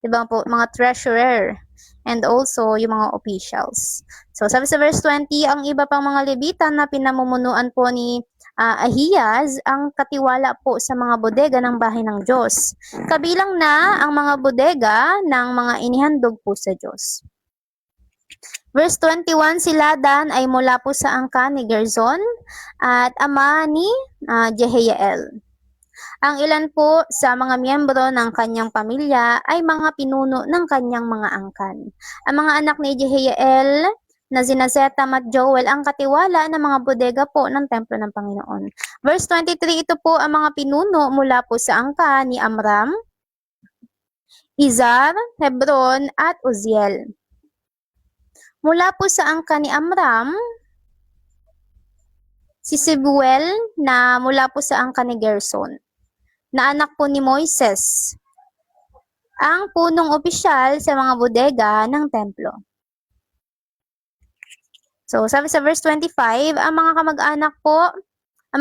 Diba po, mga treasurer and also yung mga officials. So sabi sa verse 20, ang iba pang mga Levitan na pinamumunuan po ni Ahiyas ang katiwala po sa mga bodega ng bahay ng Diyos. Kabilang na ang mga bodega ng mga inihandog po sa Diyos. Verse 21, si Ladan ay mula po sa angka ni Gerzon at ama ni Jehiel. Ang ilan po sa mga miyembro ng kanyang pamilya ay mga pinuno ng kanyang mga angkan. Ang mga anak ni Jehiel na sina Zetam at Joel ang katiwala ng mga bodega po ng templo ng Panginoon. Verse 23, ito po ang mga pinuno mula po sa angka ni Amram, Izar, Hebron at Uziel. Mula po sa angka ni Amram, si Sebuel na mula po sa angka ni Gerson, na anak po ni Moises, ang punong opisyal sa mga bodega ng templo. So, sabi sa verse 25, ang mga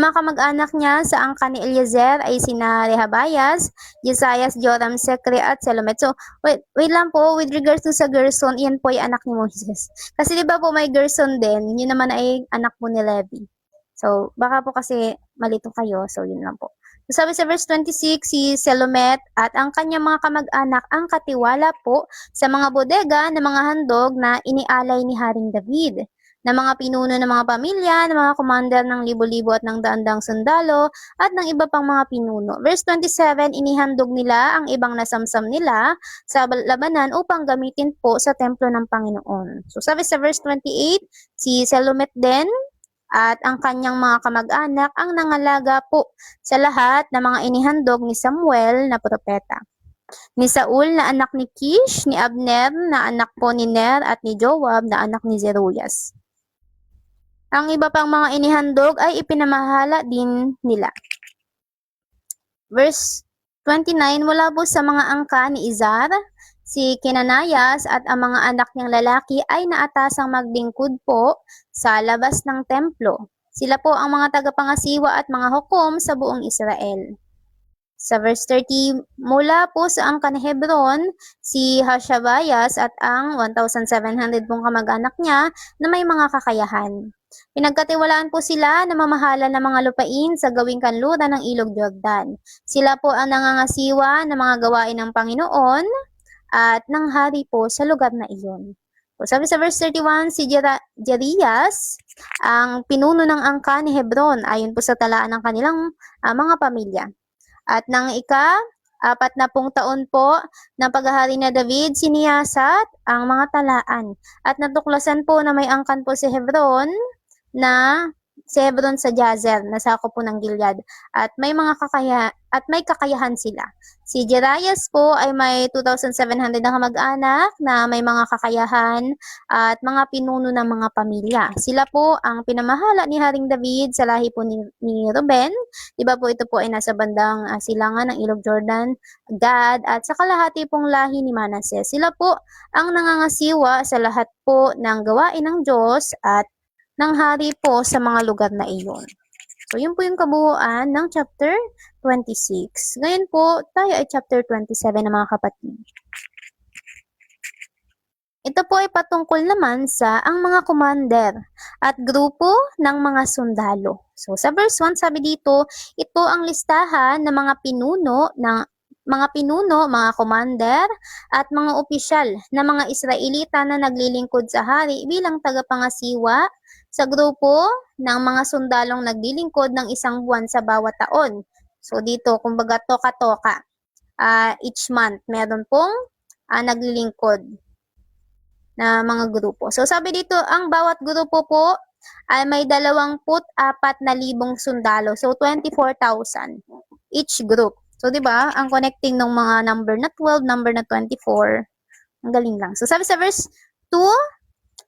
kamag-anak niya sa angka ni Eliezer ay sina Rehabayas, Jesayas, Joram, Sekre at Selomit. So, wait lang po, with regards to sa Gerson, yan po ay anak ni Moses. Kasi di ba po may Gerson din, yun naman ay anak po ni Levi. So, baka po kasi malito kayo, so yun lang po. So, sabi sa verse 26, si Selomet at ang kanyang mga kamag-anak ang katiwala po sa mga bodega ng mga handog na inialay ni Haring David, na mga pinuno ng mga pamilya, ng mga commander ng libo-libo at ng daan-daang sundalo, at ng iba pang mga pinuno. Verse 27, inihandog nila ang ibang nasamsam nila sa labanan upang gamitin po sa templo ng Panginoon. So sabi sa verse 28, si Selomet din at ang kanyang mga kamag-anak ang nangalaga po sa lahat ng mga inihandog ni Samuel na propeta. Ni Saul na anak ni Kish, ni Abner na anak po ni Ner at ni Joab na anak ni Zeruyas. Ang iba pang mga inihandog ay ipinamahala din nila. Verse 29, mula po sa mga angka ni Izar, si Kenanayas at ang mga anak niyang lalaki ay naatasang maglingkod po sa labas ng templo. Sila po ang mga tagapangasiwa at mga hukom sa buong Israel. Sa verse 30, mula po sa angka ni Hebron, si Hashabayas at ang 1,700 pong kamag-anak niya na may mga kakayahan. Pinagkatiwalaan po sila na mamahala ng mga lupain sa gawing kanluran ng Ilog Jordan. Sila po ang nangangasiwa ng mga gawain ng Panginoon at ng hari po sa lugar na iyon. So, sabi sa verse 31, si Jerias, ang pinuno ng angka ni Hebron, ayon po sa talaan ng kanilang mga pamilya. At nang ika-40 taon po ng paghahari na David, siniyasat ang mga talaan. At natuklasan po na may angkan po si Hebron na si Hebron sa Jazer, nasako po ng Gilead, at may kakayahan sila. Si Jerias po ay may 2,700 na kamag-anak na may mga kakayahan at mga pinuno ng mga pamilya. Sila po ang pinamahala ni Haring David sa lahi po ni Ruben. Diba po ito po ay nasa bandang silangan ng Ilog Jordan, Gad, at sa kalahati pong lahi ni Manasseh. Sila po ang nangangasiwa sa lahat po ng gawain ng Diyos at ng hari po sa mga lugar na iyon. So, yun po yung kabuuan ng chapter 26. Ngayon po, tayo ay chapter 27 na mga kapatid. Ito po ay patungkol naman sa ang mga commander at grupo ng mga sundalo. So, sa verse 1, sabi dito, ito ang listahan ng mga pinuno, mga commander at mga opisyal na mga Israelita na naglilingkod sa hari bilang tagapangasiwa sa grupo ng mga sundalong naglilingkod ng isang buwan sa bawat taon. So dito, kumbaga toka-toka. Each month, meron pong naglilingkod na mga grupo. So sabi dito, ang bawat grupo po ay may 24,000 sundalo. So 24,000 each group. So 'di ba, ang connecting ng mga number na 12, number na 24, ang galing lang. So sabi sa verse 2,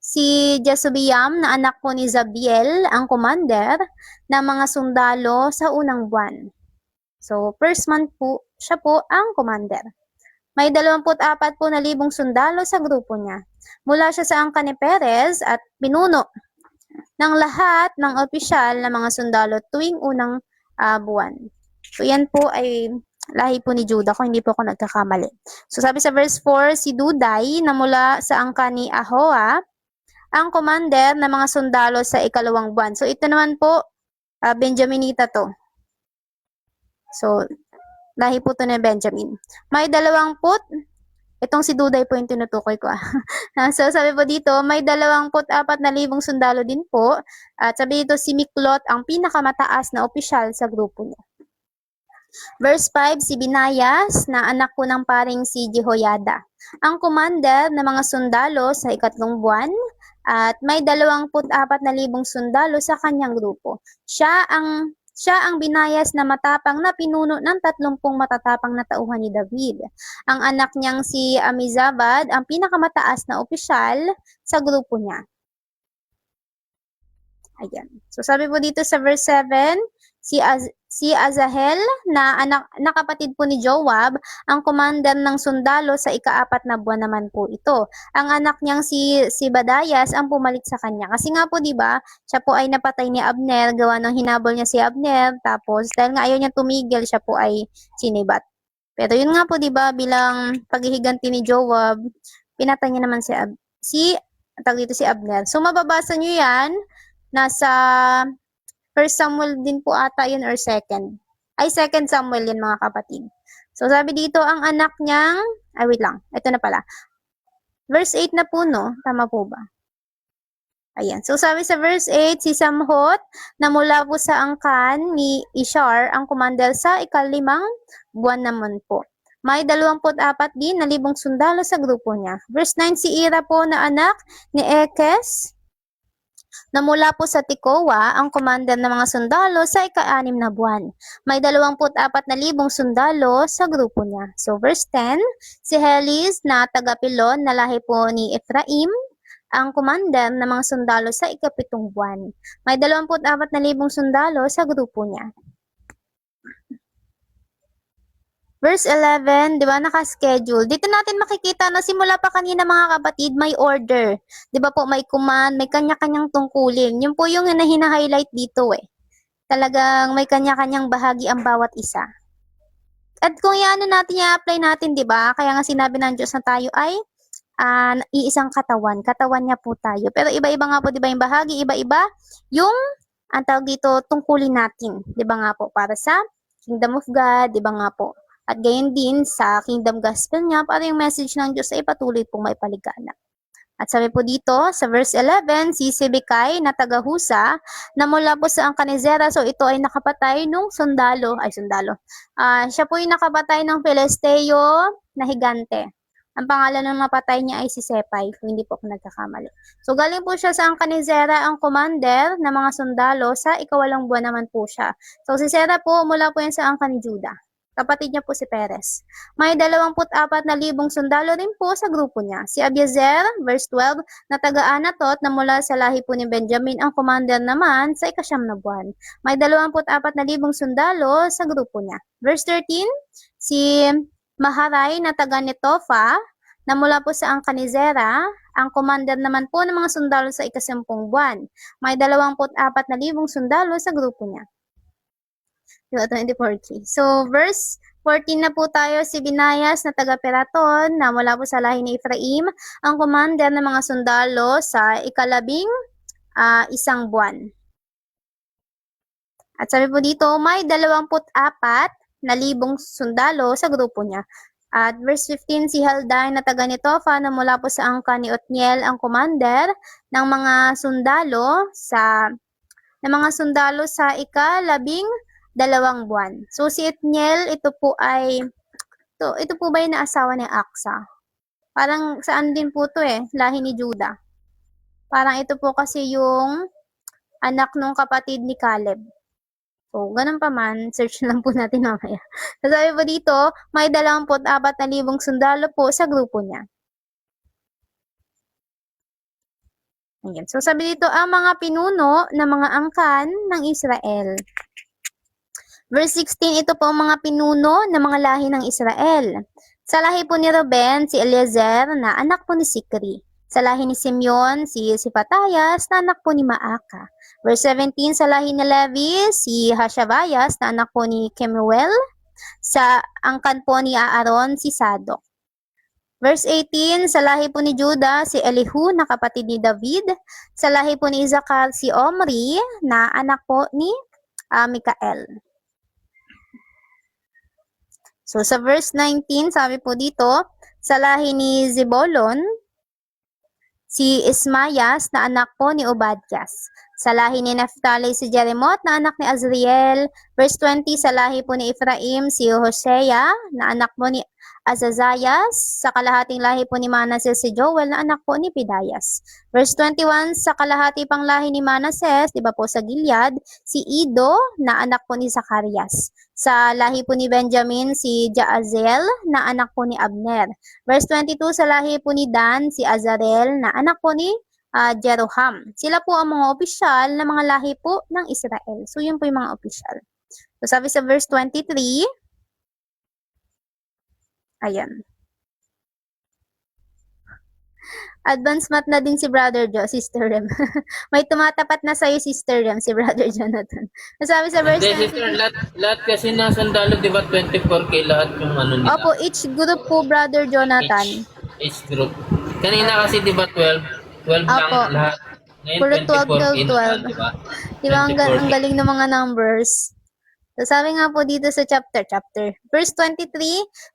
si Jesubiam na anak po ni Zabiel ang commander ng mga sundalo sa unang buwan. So, first month po, siya po ang commander. May 24,000 sundalo sa grupo niya. Mula siya sa angkan ni Perez at pinuno ng lahat ng opisyal na mga sundalo tuwing unang buwan. So, yan po ay lahi po ni Judah kung hindi po ako nagkakamali. So, sabi sa verse 4, si Duday na mula sa angkan ni Ahoa ang commander ng mga sundalo sa ikalawang buwan. So, ito naman po, Benjaminita to. So, lahi po to ni Benjamin. May 20, itong si Duday po yung tinutukoy ko. So, sabi po dito, may 24,000 sundalo din po. At sabi dito, si Miklot ang pinakamataas na opisyal sa grupo niya. Verse 5, si Binayas na anak ko ng paring si Jehoiada ang commander ng mga sundalo sa ikatlong buwan. At may 24,000 sundalo sa kanyang grupo. Siya ang binayas na matapang na pinuno ng 30 matatapang na tauhan ni David. Ang anak niyang si Amizabad ang pinakamataas na opisyal sa grupo niya. Ayan. So sabi po dito sa verse 7, si Azahel na kapatid po ni Joab, ang commander ng sundalo sa ika-4 na buwan naman po ito. Ang anak niyang si Badayas ang pumalit sa kanya. Kasi nga po 'di ba, siya po ay napatay ni Abner, gawa ng hinabol niya si Abner, tapos dahil nga ayaw niya tumigil, siya po ay sinibat. Pero yun nga po 'di ba, bilang paghihiganti ni Joab, pinatay niya naman si Abner. So mababasa niyo 'yan nasa First Samuel din po ata yun or second. Second Samuel yun mga kapatid. So sabi dito ang anak niyang, wait lang, ito na pala. Verse 8 na po no, tama po ba? Ayan. So sabi sa verse 8, si Samhot na mula po sa angkan ni Ishar ang commander sa ika-5 buwan naman po. May 24,000 sundalo sa grupo niya. Verse 9, si Ira po na anak ni Ekes na mula po sa Tekoa ang commander ng mga sundalo sa ika-6 na buwan. May 24,000 sundalo sa grupo niya. So verse 10, si Helis na taga-Pilon na lahi po ni Ephraim ang commander ng mga sundalo sa ika-7 buwan. May 24,000 sundalo sa grupo niya. Verse 11, di ba, naka-schedule. Dito natin makikita na simula pa kanina mga kapatid, may order. Di ba po, may command, may kanya-kanyang tungkulin. Yun po yung hina-highlight dito Talagang may kanya-kanyang bahagi ang bawat isa. At kung yan natin, i-apply natin, di ba? Kaya nga sinabi ng Diyos na tayo ay iisang katawan. Katawan niya po tayo. Pero iba-iba nga po, di ba, yung bahagi, iba-iba yung, ang tawag dito, tungkulin natin. Di ba nga po, para sa Kingdom of God, di ba nga po? At gayon din sa Kingdom Gospel niya para yung message ng Diyos ay patuloy pong may paligana. At sabi po dito sa verse 11, si Sibekay na taga-Husa na mula po sa Angkanizera. So ito ay nakapatay nung sundalo. Siya po yung nakapatay ng Filisteo na higante. Ang pangalan ng mapatay niya ay si Sepay, kung hindi po ako nagkakamali. So, galing po siya sa angkan ni Zerah, ang commander ng mga sundalo, sa ikawalang buwan naman po siya. So, si Zerah po, mula po yan sa angkan ni Judah. Kapatid niya po si Perez. May 24,000 sundalo rin po sa grupo niya. Si Abiezer, verse 12, na taga-Anatot na mula sa lahi po ni Benjamin, ang commander naman sa ikasyam na buwan. May 24,000 sundalo sa grupo niya. Verse 13, si Maharay na taga Netofa na mula po sa angkan ni Zerah, ang commander naman po ng mga sundalo sa ikasampung buwan. May 24,000 sundalo sa grupo niya. 24. So, verse 14 na po tayo, si Binayas na taga Peraton na mula po sa lahi ni Ephraim, ang commander ng mga sundalo sa ikalabing isang buwan. At sabi po dito, may 24,000 sundalo sa grupo niya. At verse 15, si Halday na taga Netofa na mula po sa angkan ni Otniel, ang commander ng mga sundalo sa ikalabing dalawang buwan. So si Otniel, ito po ba yung naasawa ni Aksa? Parang saan din po to lahi ni Judah. Parang ito po kasi yung anak ng kapatid ni Caleb. So, ganun pa man, search lang po natin mamaya. So, sabi po dito, may 24,000 sundalo po sa grupo niya. Ayan. So, sabi dito, ang mga pinuno ng mga angkan ng Israel. Verse 16, ito po ang mga pinuno ng mga lahi ng Israel. Sa lahi po ni Ruben, si Eliezer na anak po ni Sikri. Sa lahi ni Simeon, si Patayas na anak po ni Maaka. Verse 17, sa lahi ni Levi, si Hashabayas na anak po ni Kemuel. Sa angkan po ni Aaron, si Sadok. Verse 18, sa lahi po ni Judah, si Elihu na kapatid ni David. Sa lahi po ni Isakar, si Omri na anak po ni Mikael. So, sa verse 19, sabi po dito, sa lahi ni Zebulon, si Ismayas na anak po ni Obadias. Sa lahi ni Naphtali, si Jeremot na anak ni Azriel. Verse 20, sa lahi po ni Ephraim, si Hosea na anak po ni Azazayas. Sa kalahating lahi po ni Manases, si Joel na anak po ni Pedayas. Verse 21, sa kalahati pang lahi ni Manases, di ba po sa Gilead, si Ido na anak po ni Zacarias. Sa lahi po ni Benjamin, si Jaazel na anak po ni Abner. Verse 22, sa lahi po ni Dan, si Azarel na anak po ni Jeroham. Sila po ang mga opisyal na mga lahi po ng Israel. So, yun po yung mga opisyal. So, sabi sa verse 23, ayan. Advance math na din si Brother Joe, Sister Rem. May tumatapat na sa'yo, Sister Rem, si Brother Jonathan. Sabi sa verse Hindi, sister, lahat kasi na sundalo, di ba, 24K lahat yung ano nila? Opo, each group po, Brother Jonathan. Each group. Kanina kasi, di ba, 12 lang Opo. lahat. Ngayon, Puro 24K 12, na, di ba? Di ba, ang galing ng mga numbers. So, sabi nga po dito sa chapter. Verse 23,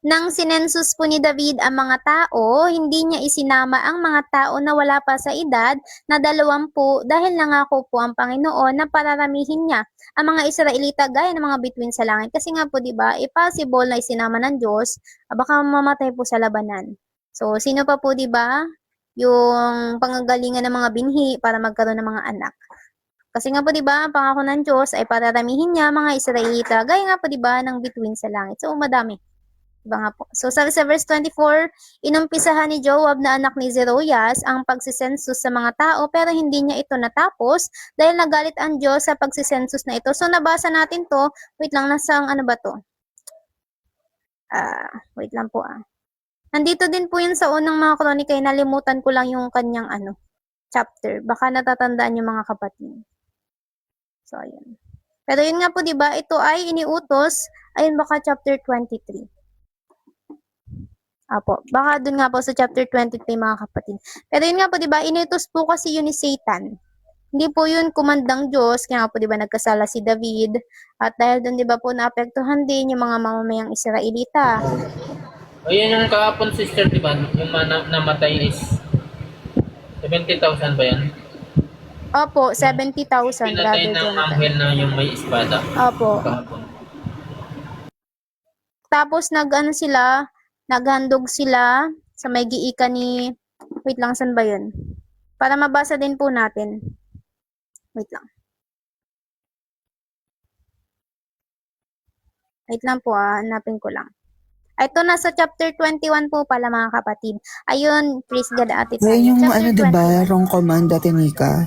nang sinensus po ni David ang mga tao, hindi niya isinama ang mga tao na wala pa sa edad na 20 dahil nangako po ang Panginoon na pararamihin niya ang mga Israelita gaya ng mga bituin sa langit. Kasi nga po, di ba, possible na isinama ng Diyos, baka mamatay po sa labanan. So, sino pa po, di ba, yung pangagalingan ng mga binhi para magkaroon ng mga anak. Kasi nga po 'di ba, ang pangako ng Diyos ay pararamihin niya mga Israelita, gaya nga po 'di ba ng bituin sa langit. So madami. 'Di ba nga po. So sabi sa verse 24, inumpisahan ni Joab na anak ni Zeruias ang pagsisensus sa mga tao pero hindi niya ito natapos dahil nagalit ang Diyos sa pagsisensus na ito. So nabasa natin 'to. Wait lang, nasang ano ba 'to? Wait lang po Nandito din po yun sa unang mga kronika, nalimutan ko lang yung kanyang chapter. Baka natatandaan yung mga kapatid. So, ayan. Pero yun nga po, di ba, ito ay iniutos, ayun baka chapter 23. Apo, baka dun nga po sa chapter 23 mga kapatid. Pero yun nga po, di ba, iniutos po kasi yun ni Satan. Hindi po yun kumandang Diyos, kaya nga po, di ba, nagkasala si David. At dahil dun, di ba po, naapektuhan din yung mga mamamayang Israelita. O yun yung kahapon, sister, di ba? Yung namatay is 70,000 ba yan? Opo, 70,000. Pinatay ng anghel na yung may espada. Opo. Kahapon. Tapos naghandog sila Sa may giika ni, wait lang, saan ba yun? Para mabasa din po natin. Wait lang. Wait lang po, hanapin ko lang. Ito nasa chapter 21 po pala mga kapatid. Ayun, praise God ate tayo. Ayun yung Chapter ano, diba? 21. Wrong command dati, Nika.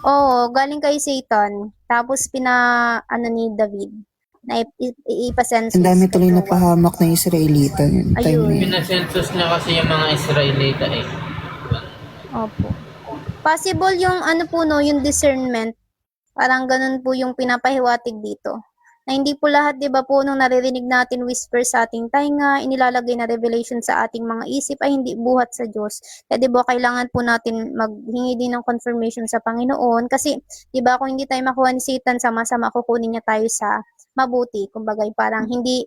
Oo, galing kay Satan. Tapos ni David na ipasensus Ang dami kay tuloy na Joab. pahamak na Israelita yung time Ayun. na yun. Pinasensus niya kasi yung mga Israelita eh. Opo. Possible yung po no, yung discernment. Parang ganun po yung pinapahiwatig dito. Na hindi po lahat, di ba po, nung naririnig natin whisper sa ating tainga, inilalagay na revelation sa ating mga isip, ay hindi buhat sa Diyos. Kaya di ba, kailangan po natin maghingi din ng confirmation sa Panginoon. Kasi, di ba, kung hindi tayo makuha ni Satan, sama-sama kukunin niya tayo sa mabuti. Kumbaga, parang hindi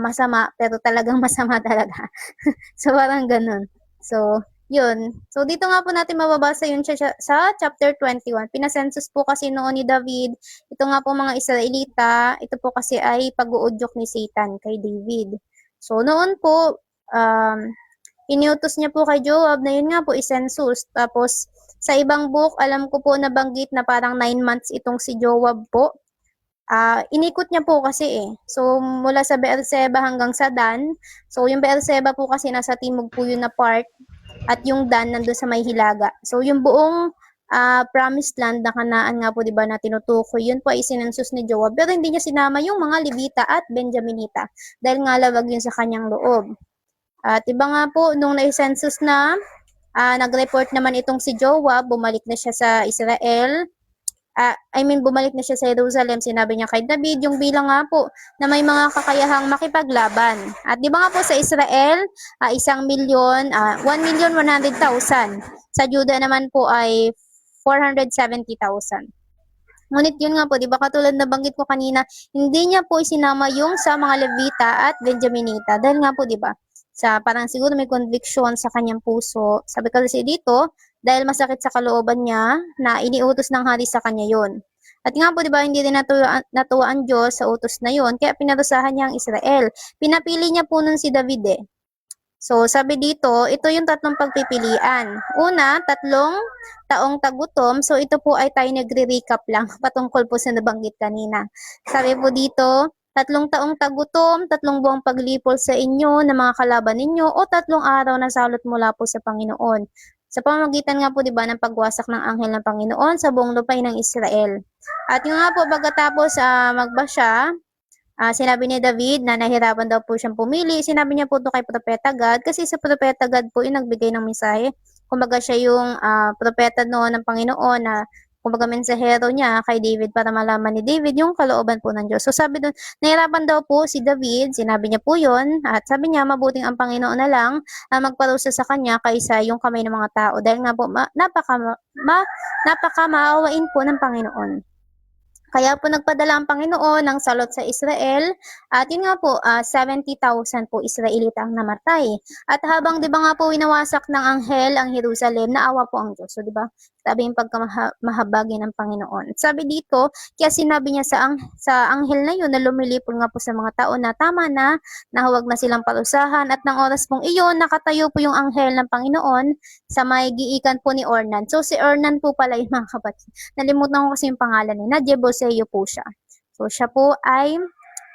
masama, pero talagang masama talaga. So, parang ganun. So, yun. So, dito nga po natin mababasa yun sa chapter 21. Pinasensus po kasi noon ni David. Ito nga po mga Israelita. Ito po kasi ay pag-uudyok ni Satan kay David. So, noon po, iniutos niya po kay Joab na yun nga po isensus. Tapos, sa ibang book, alam ko po nabanggit na parang 9 months itong si Joab po. Inikot niya po kasi eh. So, mula sa Beerseba hanggang sa Dan. So, yung Beerseba po kasi nasa timog po yun na part. At yung Dan nandun sa may hilaga. So, yung buong promised land na Kanaan nga po, di ba, na tinutukoy, yun po ay sinensus ni Joab. Pero hindi niya sinama yung mga Levita at Benjaminita. Dahil nga lawag yun sa kanyang loob. At iba nga po, nung naisensus na, nag-report naman itong si Joab, bumalik na siya sa Israel. Bumalik na siya sa Jerusalem, sinabi niya kay David, yung bilang nga po na may mga kakayahang makipaglaban. At di ba nga po sa Israel, 1,100,000. Sa Juda naman po ay 470,000. Ngunit yun nga po, di ba katulad na banggit ko kanina, hindi niya po isinama yung sa mga Levita at Benjaminita. Dahil nga po, di ba, parang siguro may conviction sa kanyang puso. Sabi kasi dito, dahil masakit sa kalooban niya na iniutos ng hari sa kanya yon. At nga po, di ba, hindi din natuwa ang Diyos sa utos na yon, kaya pinarusahan niya ang Israel. Pinapili niya po nun si David eh. So, sabi dito, ito yung tatlong pagpipilian. Una, 3 taong tagutom. So, ito po ay tayo nagre-recap lang patungkol po sa nabanggit kanina. Sabi po dito, 3 taong tagutom, 3 buwang paglipol sa inyo ng mga kalaban ninyo, o 3 araw na salot mula po sa Panginoon. Sa pamamagitan nga po, di ba, ng pagwasak ng anghel ng Panginoon sa buong lupain ng Israel. At yung nga po, pagkatapos magbasya, sinabi ni David na nahirapan daw po siyang pumili. Sinabi niya po ito kay Propeta Gad kasi sa Propeta Gad po yung nagbigay ng mensahe. Kumbaga siya yung propeta noon ng Panginoon na kumbaga mensahero niya kay David para malaman ni David yung kalooban po ng Diyos. So sabi doon, nahirapan daw po si David, sinabi niya po yun, at sabi niya mabuting ang Panginoon na lang magparusa sa kanya kaysa yung kamay ng mga tao dahil nga po napaka maawain po ng Panginoon. Kaya po nagpadala ang Panginoon ng salot sa Israel at yun nga po 70,000 po Israelita ang namatay. At habang 'di ba nga po winawasak ng anghel ang Jerusalem, naawa po ang Diyos. So 'di ba? Sabi yung pagkamahabagi ng Panginoon. At sabi dito, kaya sinabi niya sa anghel na yun na lumilipol nga po sa mga tao na tama na, huwag na silang parusahan at ng oras pong iyon nakatayo po yung anghel ng Panginoon sa may giikan po ni Ornan. So si Ornan po pala yung mga kapatid. Nalimutan ko kasi yung pangalan niya. Jebuseo po siya. So siya po ay,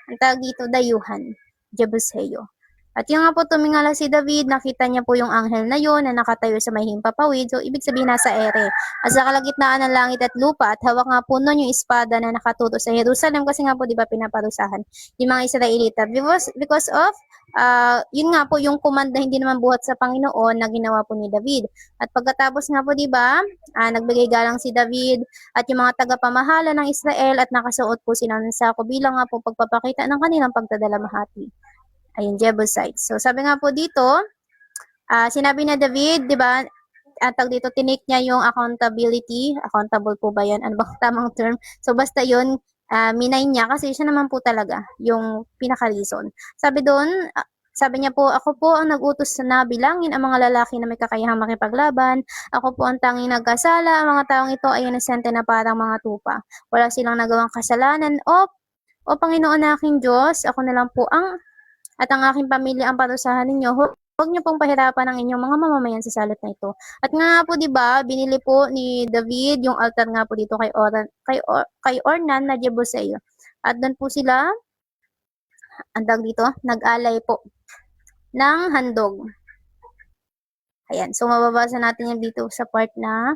ang tawag dito, dayuhan. Jebuseo. At yung nga po tumingala si David, nakita niya po yung anghel na yun na nakatayo sa may himpapawid. So ibig sabihin nasa ere. At sa kalagitnaan ng langit at lupa at hawak nga po nun yung espada na nakatuto sa Jerusalem kasi nga po di ba pinaparusahan yung mga Israelita. Because of yun nga po yung command na hindi naman buhat sa Panginoon na ginawa po ni David. At pagkatapos nga po di ba, nagbigay galang si David at yung mga tagapamahala ng Israel at nakasuot po sila ng sako bilang nga po pagpapakita ng kanilang pagdadalamhati. Ayun, Jebusites. So, sabi nga po dito, sinabi na David, di ba, dito, tinake niya yung accountability. Accountable po ba yan? Ano bang tamang term? So, basta yun, minay niya kasi siya naman po talaga yung pinaka-reason. Sabi doon, sabi niya po, ako po ang nag-utos na bilangin ang mga lalaki na may kakayahang makipaglaban. Ako po ang tanging nagkasala. Ang mga taong ito ay inosente na parang mga tupa. Wala silang nagawang kasalanan. O Panginoon na aking Diyos, ako na lang po ang aking pamilya ang parusahan ninyo. Huwag niyo pong pahirapan ang inyong mga mamamayan sa salot na ito. At nga po 'di ba, binili po ni David yung altar nga po dito kay Ornan na Jebuseo. At doon po sila, andag dito, nag-alay po ng handog. Ayan, so mababasa natin yan dito sa part na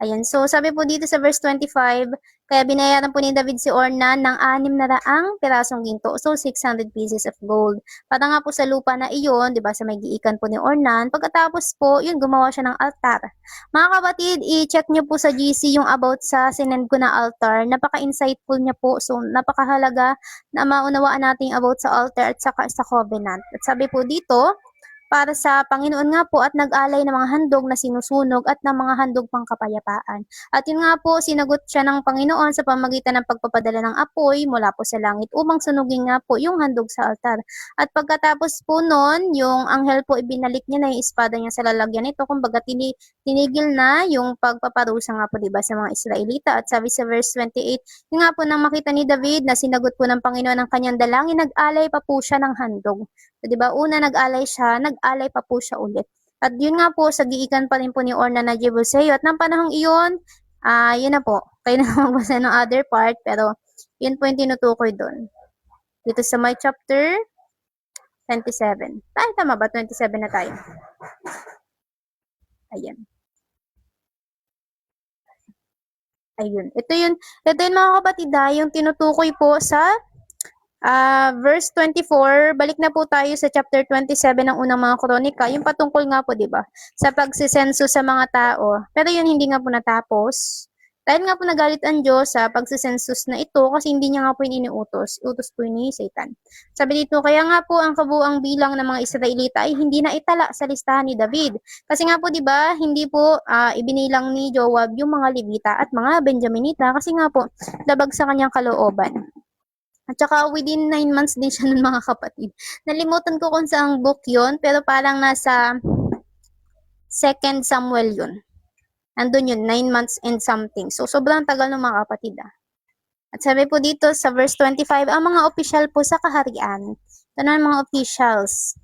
ayan, so sabi po dito sa verse 25, kaya binayaran po ni David si Ornan ng 600 pirasong ginto, so 600 pieces of gold. Para nga po sa lupa na iyon, 'di ba, sa may giikan po ni Ornan, pagkatapos po, yun gumawa siya ng altar. Mga kapatid, i-check niyo po sa GC yung about sa sinend ko na altar. Napaka-insightful niya po. So napakahalaga na maunawaan natin about sa altar at saka sa covenant. At sabi po dito, para sa Panginoon nga po at nag-alay ng mga handog na sinusunog at ng mga handog pang kapayapaan. At yun nga po, sinagot siya ng Panginoon sa pamagitan ng pagpapadala ng apoy mula po sa langit upang sunugin nga po yung handog sa altar. At pagkatapos po nun, yung anghel po ibinalik niya na yung espada niya sa lalagyan nito, kumbaga tinigil na yung pagpaparusa nga po diba sa mga Israelita. At sabi sa verse 28, yun nga po nang makita ni David na sinagot po ng Panginoon ang kanyang dalangin, nag-alay pa po siya ng handog. So, di ba, una nag-alay siya, nag-alay pa po siya ulit. At yun nga po, sa giikan pa rin po ni Ornan na Jebuseo. At ng panahong iyon, yun na po. Kayo na magbasa ng other part, pero yun po yung tinutukoy doon. Dito sa my chapter 27. Tama ba? 27 na tayo. Ayan. Ayun. Ito yun mga kapatid, yung tinutukoy po sa verse 24, balik na po tayo sa chapter 27 ng unang mga kronika, yung patungkol nga po, di ba, sa pagsisenso sa mga tao. Pero yun hindi nga po natapos. Dahil nga po nagalit ang Diyos sa pagsisensus na ito kasi hindi niya nga po iniutos. Utos po ni Satan. Sabi dito, kaya nga po ang kabuang bilang ng mga Israelita ay hindi na itala sa listahan ni David. Kasi nga po, di ba, hindi po ibinilang ni Joab yung mga Levita at mga Benjaminita kasi nga po, labag sa kanyang kalooban. At saka within 9 months din siya nun mga kapatid. Nalimutan ko kung saang book yun, pero parang nasa 2 Samuel yun. Andun yun, 9 months and something. So, sobrang tagal ng mga kapatid. At sabi po dito sa verse 25, ang mga opisyal po sa kaharian. Ito na ang mga officials.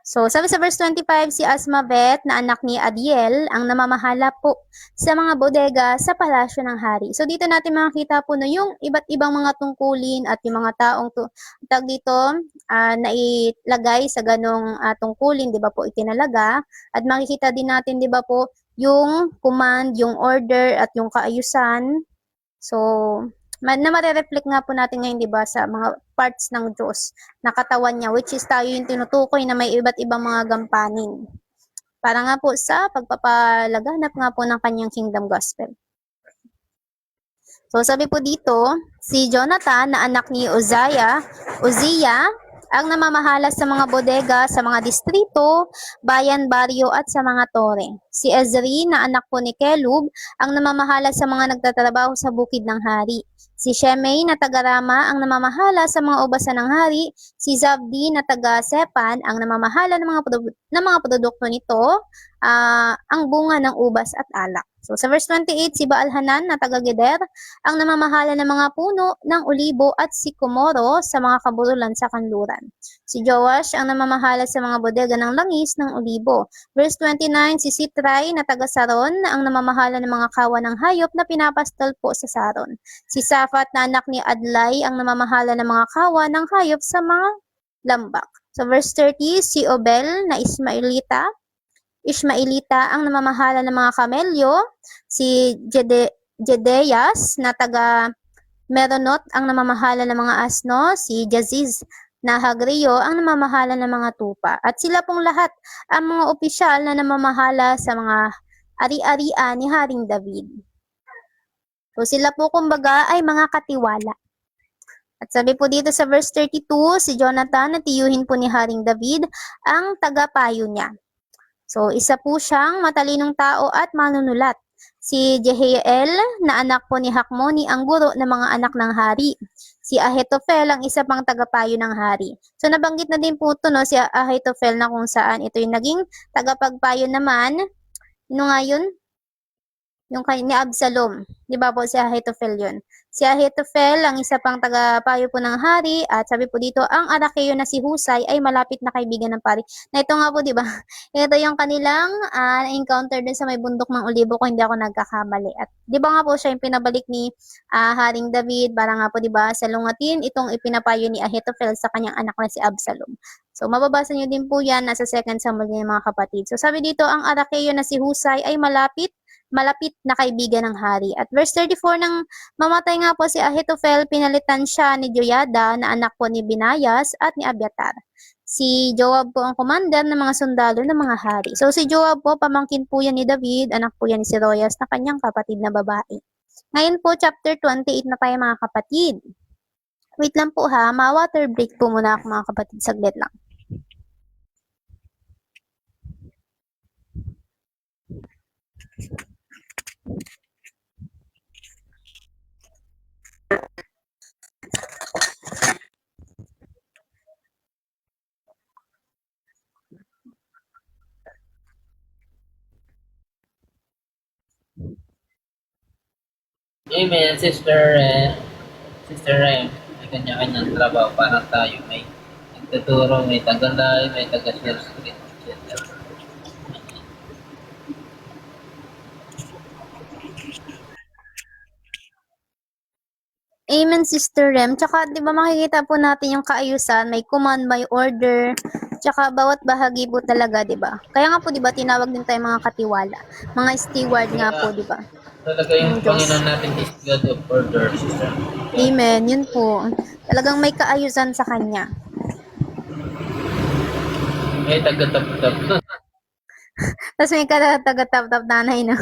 So, sabi sa verse 25, si Asmavet na anak ni Adiel ang namamahala po sa mga bodega sa palasyo ng hari. So, dito natin makikita po na yung iba't ibang mga tungkulin at yung mga taong tag dito na ilagay sa ganong tungkulin, di ba po, itinalaga. At makikita din natin, di ba po, yung command, yung order at yung kaayusan. So, na mare-reflect nga po natin ngayon, di ba, sa mga parts ng Diyos na katawan niya, which is tayo yung tinutukoy na may iba't ibang mga gampanin. Para nga po sa pagpapalaganap nga po ng kanyang kingdom gospel. So, sabi po dito, si Jonathan na anak ni Uzziah, ang namamahala sa mga bodega, sa mga distrito, bayan, baryo at sa mga tore. Si Ezri na anak po ni Kelub ang namamahala sa mga nagtatrabaho sa bukid ng hari. Si Shemei na taga-Rama ang namamahala sa mga ubasan ng hari. Si Zabdi na taga-Sepan ang namamahala ng mga produkto nito, ang bunga ng ubas at alak. So sa verse 28, si Baal-Hanan na taga-Geder ang namamahala ng mga puno ng olibo at sikomoro sa mga kabululan sa kanluran. Si Joash ang namamahala sa mga bodega ng langis ng olibo. Verse 29, si Sitray na taga-Saron ang namamahala ng mga kawa ng hayop na pinapastol po sa Saron. Si Safat na anak ni Adlai ang namamahala ng mga kawa ng hayop sa mga lambak. So verse 30, si Obel na Ismailita ang namamahala ng mga kamelyo. Si Jedeyas na taga Meronot ang namamahala ng mga asno. Si Jaziz na Hagrio ang namamahala ng mga tupa. At sila pong lahat ang mga opisyal na namamahala sa mga ari-arian ni Haring David. So sila po kumbaga ay mga katiwala. At sabi po dito sa verse 32, si Jonathan na tiyuhin po ni Haring David ang tagapayo niya. So, isa po siyang matalinong tao at manunulat. Si Jehiel na anak po ni Hakmoni ang guro ng mga anak ng hari. Si Ahitophel ang isa pang tagapayo ng hari. So, nabanggit na din po ito, no, si Ahitophel na kung saan ito yung naging tagapagpayo naman. Ano nga yun? Yung ni Absalom. Di ba po si Ahitophel yun? si Ahithophel, ang isa pang tagapayo po ng hari, at sabi po dito, ang Arakeo na si Husay ay malapit na kaibigan ng pari. Na ito nga po, di ba? Ito yung kanilang encounter dun sa may bundok ng Olibo kung hindi ako nagkakamali. At di ba nga po siya yung pinabalik ni Haring David, para nga po di ba salungatin itong ipinapayo ni Ahithophel sa kanyang anak na si Absalom. So mababasa niyo din po yan nasa 2 Samuel niya mga kapatid. So sabi dito, ang Arakeo na si Husay ay malapit na kaibigan ng hari. At verse 34, nang mamatay nga po si Ahithophel, pinalitan siya ni Joyada na anak po ni Binayas at ni Abiathar. Si Joab po ang commander ng mga sundalo ng mga hari. So si Joab po, pamangkin po yan ni David, anak po yan ni Seroyas na kanyang kapatid na babae. Ngayon po, chapter 28 na tayo mga kapatid. Wait lang po ha, ma-water break po muna ako mga kapatid, saglit lang. Amen, Sister Rem. May kanya-kanyang trabaho para tayo. May nagtuturo, may tagalay, may taga-share screen, etc. Amen, Sister Rem. Tsaka, di ba makikita po natin yung kaayusan, may command, may order, tsaka bawat bahagi po talaga, di ba? Kaya nga po, di ba, tinawag din tayo mga katiwala. Mga steward nga po, di ba? Talaga yung Diyos. Panginoon natin is God of order, Sister. Amen, yun po. Talagang may kaayusan sa kanya. May taga-tap-tap. Tapos may taga-tap-tap nanay, no?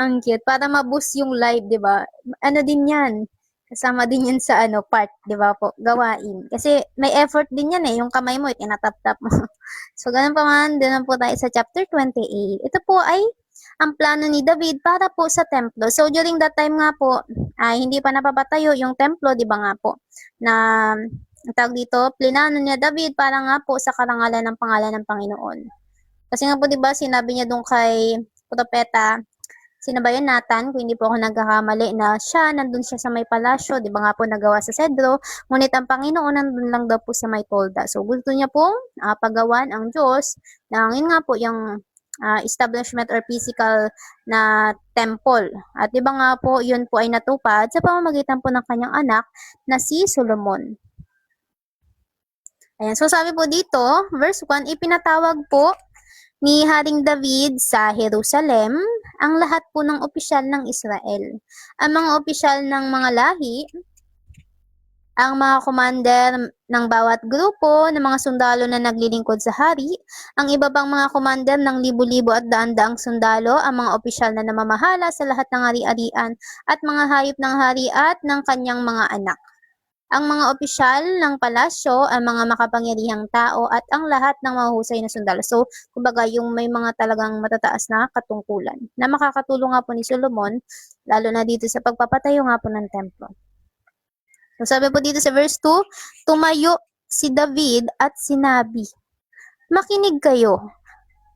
Ang cute. Para ma-boost yung live, di ba? Ano din yan? Kasama din yan sa part, di ba po? Gawain. Kasi may effort din yan yung kamay mo, tinatap-tap mo. So, ganun pa man, doon po tayo sa chapter 28. Ito po ay ang plano ni David para po sa templo. So, during that time nga po, ay hindi pa napapatayo yung templo, di ba nga po? Na, ang tawag dito, plinano niya David para nga po sa karangalan ng pangalan ng Panginoon. Kasi nga po, di ba, sinabi niya doon kay propeta, sino ba yun, Nathan, kung hindi po ako nagkakamali, na siya, nandun siya sa may palasyo, di ba nga po nagawa sa Cedro, ngunit ang Panginoon nandun lang daw po sa may tolda. So, gusto niya pong pagawan ang Diyos, na yun nga po yung establishment or physical na temple. At di ba nga po, yun po ay natupad sa pamamagitan po ng kanyang anak na si Solomon. Ayan, so sabi po dito, verse 1, ipinatawag po ni Haring David sa Jerusalem ang lahat po ng opisyal ng Israel. Ang mga opisyal ng mga lahi, ang mga commander ng bawat grupo ng mga sundalo na naglilingkod sa hari, ang iba pang mga commander ng libo-libo at daan-daang sundalo, ang mga opisyal na namamahala sa lahat ng hari-arian at mga hayop ng hari at ng kanyang mga anak. Ang mga opisyal ng palasyo, ang mga makapangyarihang tao, at ang lahat ng mahusay na sundalo. So, kumbaga, yung may mga talagang matataas na katungkulan na makakatulong nga po ni Solomon, lalo na dito sa pagpapatayo nga po ng templo. So, sabi po dito sa verse 2, tumayo si David at sinabi, makinig kayo,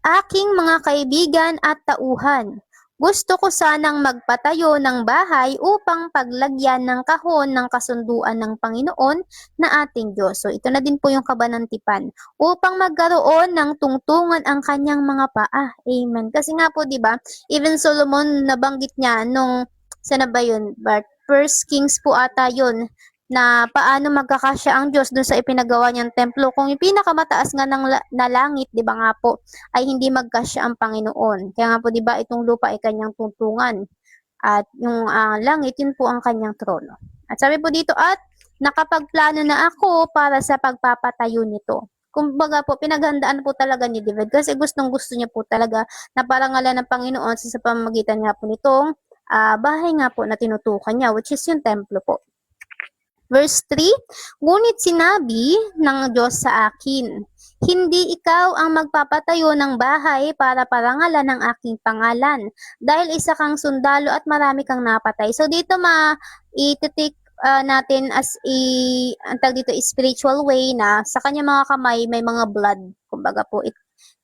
aking mga kaibigan at tauhan. Gusto ko sanang magpatayo ng bahay upang paglagyan ng kahon ng kasunduan ng Panginoon na ating Diyos. So, ito na din po yung kabanantipan. Upang magkaroon ng tungtungan ang kanyang mga paa. Amen. Kasi nga po, di ba, even Solomon nabanggit niya nung, sana ba yun? But First Kings po ata yun, na paano magkakasya ang Diyos dun sa ipinagawa niyang templo. Kung yung pinakamataas nga na langit, di ba nga po, ay hindi magkasya ang Panginoon. Kaya nga po, di ba, itong lupa ay kanyang tungtungan. At yung langit, yun po ang kanyang trono. At sabi po dito, at nakapagplano na ako para sa pagpapatayo nito. Kumbaga po, pinaghandaan po talaga ni David kasi gustong-gusto niya po talaga na parangalan ng Panginoon sa pamamagitan nga po nitong bahay nga po na tinutukan niya, which is yung templo po. Verse 3, ngunit sinabi ng Diyos sa akin, hindi ikaw ang magpapatayo ng bahay para parangalan ng aking pangalan, dahil isa kang sundalo at marami kang napatay. So dito i-take natin as dito, spiritual way na sa kanya mga kamay may mga blood, kumbaga po,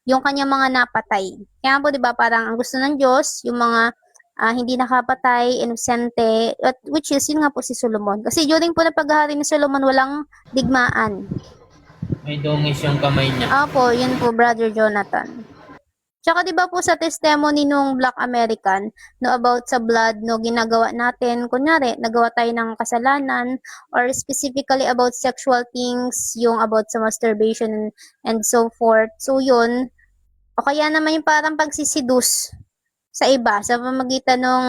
yung kanya mga napatay. Kaya po, di ba, parang ang gusto ng Diyos, yung mga hindi nakapatay, inosente, which is yun nga po si Solomon. Kasi during po na paghahari ni Solomon, walang digmaan. May dungis yung kamay niya. Opo, yun po, Brother Jonathan. Tsaka 'di ba po sa testimony nung Black American no about sa blood no ginagawa natin kunyari nagawa tayo ng kasalanan or specifically about sexual things yung about sa masturbation and so forth. So yun o kaya naman yung parang pagsisidus sa iba sa pamamagitan ng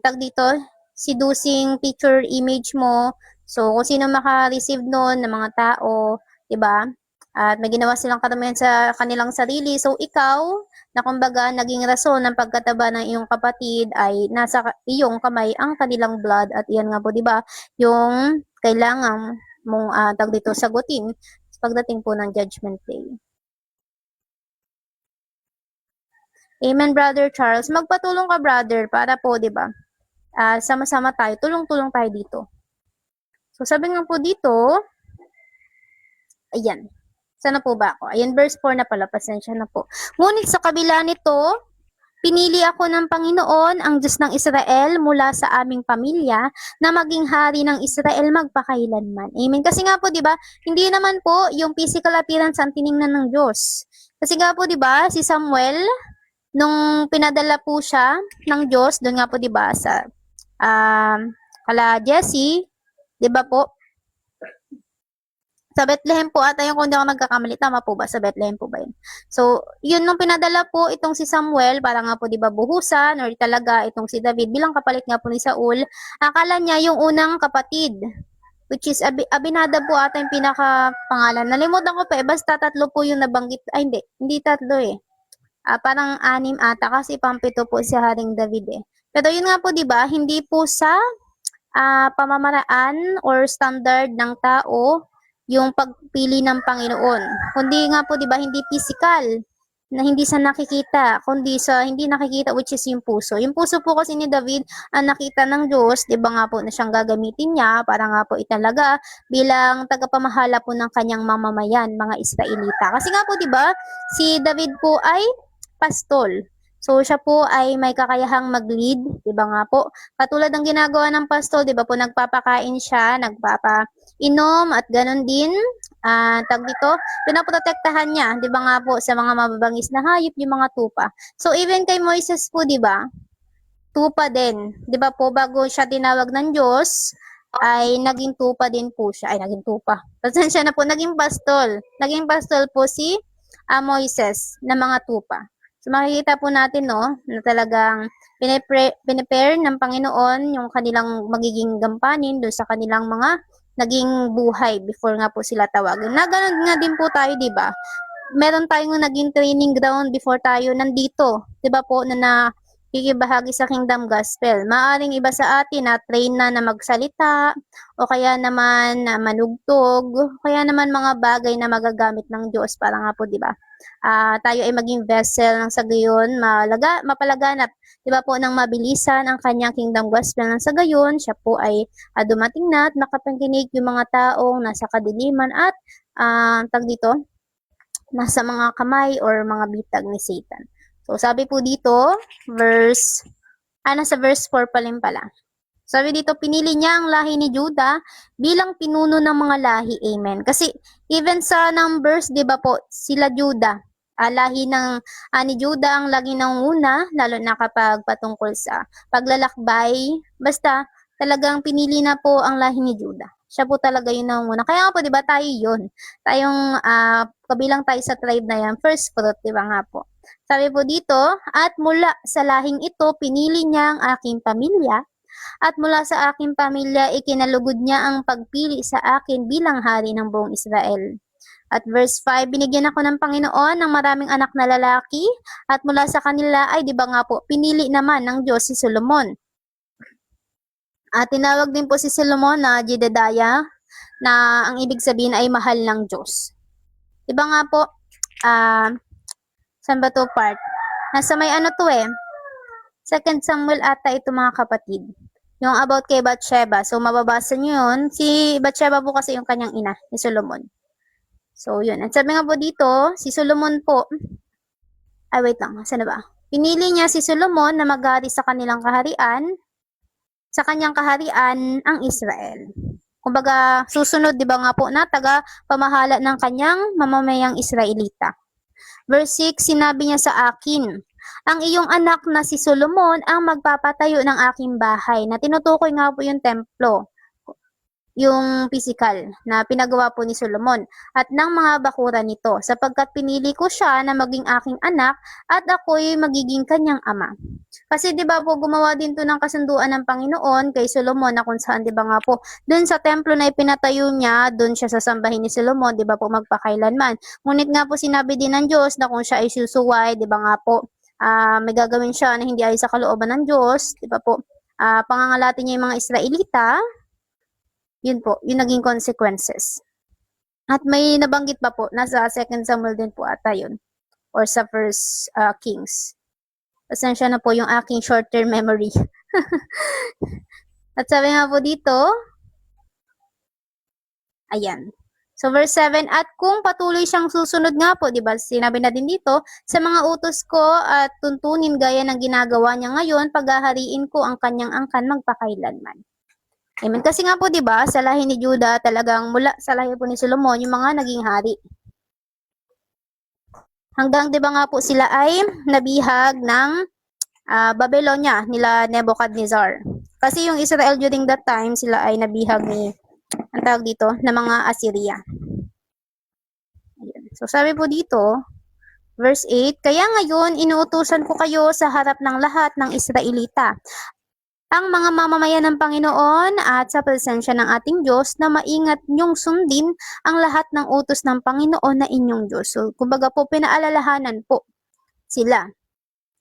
tag dito seducing picture image mo. So kung sino maka-receive noon ng mga tao, 'di ba? At may ginawa silang karamihan sa kanilang sarili. So, ikaw, na kumbaga, naging rason ng pagkataba ng iyong kapatid ay nasa iyong kamay ang kanilang blood. At iyan nga po, di ba, yung kailangan mong tag dito sagutin pagdating po ng Judgment Day. Amen, Brother Charles. Magpatulong ka, brother, para po, di ba, sama-sama tayo, tulong-tulong tayo dito. So, sabi nga po dito, ayan. Sana po ba ako? Ayan, verse 4 na pala, pasensya na po. Ngunit sa kabila nito, pinili ako ng Panginoon, ang Diyos ng Israel, mula sa aming pamilya, na maging hari ng Israel magpakailanman. Amen. Kasi nga po, di ba, hindi naman po yung physical appearance ang tiningnan ng Diyos. Kasi nga po, di ba, si Samuel, nung pinadala po siya ng Diyos, doon nga po, di ba, sa kala Jesse, di ba po, sa Bethlehem po ata yung kung hindi ako nagkakamali. Tama po ba? Sa Bethlehem po ba yun? So, yun nung pinadala po itong si Samuel, para nga po di ba buhusan or talaga itong si David bilang kapalit nga po ni Saul, akala niya yung unang kapatid, which is Abinadab po ata yung pinaka-pangalan. Nalimutan ko pa basta tatlo po yung nabanggit. Ay, hindi tatlo eh. Parang 6 ata kasi pampito po si Haring David eh. Pero yun nga po di ba hindi po sa pamamaraan or standard ng tao yung pagpili ng Panginoon. Kundi nga po, di ba, hindi physical, na hindi sa nakikita, kundi sa hindi nakikita, which is yung puso. Yung puso po kasi ni David, ang nakita ng Diyos, di ba nga po, na siyang gagamitin niya, para nga po italaga, bilang tagapamahala po ng kanyang mamamayan, mga Israelita. Kasi nga po, di ba, si David po ay pastol. So, siya po ay may kakayahang mag-lead, di ba nga po? Katulad ng ginagawa ng pastol, di ba po, nagpapakain siya, nagpapainom, at ganun din, tag dito, pinaprotektahan niya, di ba nga po, sa mga mababangis na hayop, yung mga tupa. So, even kay Moises po, di ba, tupa din, di ba po, bago siya tinawag ng Diyos, ay naging tupa din po siya. Ay, naging tupa. Pasensya na po, naging pastol. Naging pastol po si Moises na mga tupa. So makikita po natin no, na talagang pinipare ng Panginoon yung kanilang magiging gampanin doon sa kanilang mga naging buhay before nga po sila tawagin. Na ganun nga din po tayo, di ba? Meron tayong naging training ground before tayo nandito, di ba po, na nakikibahagi sa Kingdom Gospel. Maaring iba sa atin na train na magsalita o kaya naman na manugtog, o kaya naman mga bagay na magagamit ng Diyos para nga po, di ba? Tayo ay maging vessel ng sa gayon mapalaganap, di ba po, ng mabilisan ang kanyang Kingdom Gospel ng sa gayon siya po ay dumating na at makapanginig yung mga taong nasa kadiliman at tag dito, nasa mga kamay or mga bitag ni Satan. So sabi po dito, nasa verse 4 pa rin pala. Sabi dito, pinili niya ang lahi ni Judah bilang pinuno ng mga lahi. Amen. Kasi even sa Numbers, di ba po, sila Judah, lahi ni Judah ang lagi nanguna, lalo na kapag patungkol sa paglalakbay. Basta, talagang pinili na po ang lahi ni Judah. Siya po talaga yung nanguna. Kaya nga po, di ba, tayo yun. Tayong, kabilang tayo sa tribe na yan, first fruit, di ba nga po. Sabi po dito, at mula sa lahing ito, pinili niya ang aking pamilya, at mula sa aking pamilya, ikinalugod niya ang pagpili sa akin bilang hari ng buong Israel. At verse 5, binigyan ako ng Panginoon ng maraming anak na lalaki, at mula sa kanila ay, di ba nga po, pinili naman ng Diyos si Solomon. At tinawag din po si Solomon na Jedediah, na ang ibig sabihin ay mahal ng Diyos. Di ba nga po, saan ba to part? Nasa may ano to 2 Samuel ata ito mga kapatid. Yung about kay Bathsheba. So, mababasa nyo yun. Si Bathsheba po kasi yung kanyang ina, ni Solomon. So, yun. At sabi nga po dito, si Solomon po, ay wait lang, saan na ba? Pinili niya si Solomon na maghari sa kanyang kaharian ang Israel. Kumbaga, susunod, di ba nga po, na taga-pamahala ng kanyang mamamayang Israelita. Verse 6, sinabi niya sa akin, ang iyong anak na si Solomon ang magpapatayo ng aking bahay, na tinutukoy nga po yung templo, yung physical na pinagawa po ni Solomon, at ng mga bakuran nito, sapagkat pinili ko siya na maging aking anak at ako'y magiging kanyang ama. Kasi 'di ba po gumawa din to ng kasunduan ng Panginoon kay Solomon na kung saan 'di ba nga po doon sa templo na ipinatayo niya, doon siya sasambahin ni Solomon, 'di ba po magpakailanman. Ngunit nga po sinabi din ng Diyos na kung siya ay susuway, 'di ba nga po, may gagawin siya na hindi ayon sa kalooban ng Diyos, 'di ba po? Pangangalatin niya yung mga Israelita. Yun po, yung naging consequences. At may nabanggit pa po, nasa 2 Samuel din po ata yun, or sa 1 Kings. Pasensya na po yung aking short-term memory. At sabi nga po dito, ayan. So verse 7, at kung patuloy siyang susunod nga po, di ba, sinabi na din dito, sa mga utos ko at tuntunin gaya ng ginagawa niya ngayon, paghahariin ko ang kanyang angkan magpakailanman. Amen. Kasi nga po, di ba, sa lahi ni Judah, talagang mula sa lahi po ni Solomon, yung mga naging hari. Hanggang, di ba nga po, sila ay nabihag ng Babylonia nila Nebuchadnezzar. Kasi yung Israel during that time, sila ay nabihag ni, ang tawag dito, na mga Assyria. Ayan. So, sabi po dito, verse 8, kaya ngayon, inuutusan ko kayo sa harap ng lahat ng Israelita, ang mga mamamayan ng Panginoon at sa presensya ng ating Diyos na maingat niyong sundin ang lahat ng utos ng Panginoon na inyong Diyos. So, kumbaga po, pinaalalahanan po sila.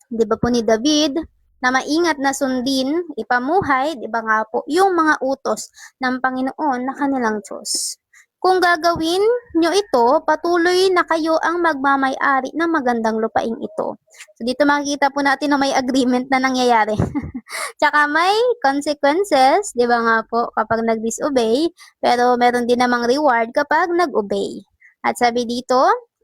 Di ba po ni David na maingat na sundin, ipamuhay, di ba nga po, yung mga utos ng Panginoon na kanilang Diyos. Kung gagawin nyo ito, patuloy na kayo ang magmamay-ari ng magandang lupaing ito. So, dito makikita po natin na may agreement na nangyayari. Tsaka may consequences, di ba nga po, kapag nag-disobey, pero meron din namang reward kapag nag-obey. At sabi dito,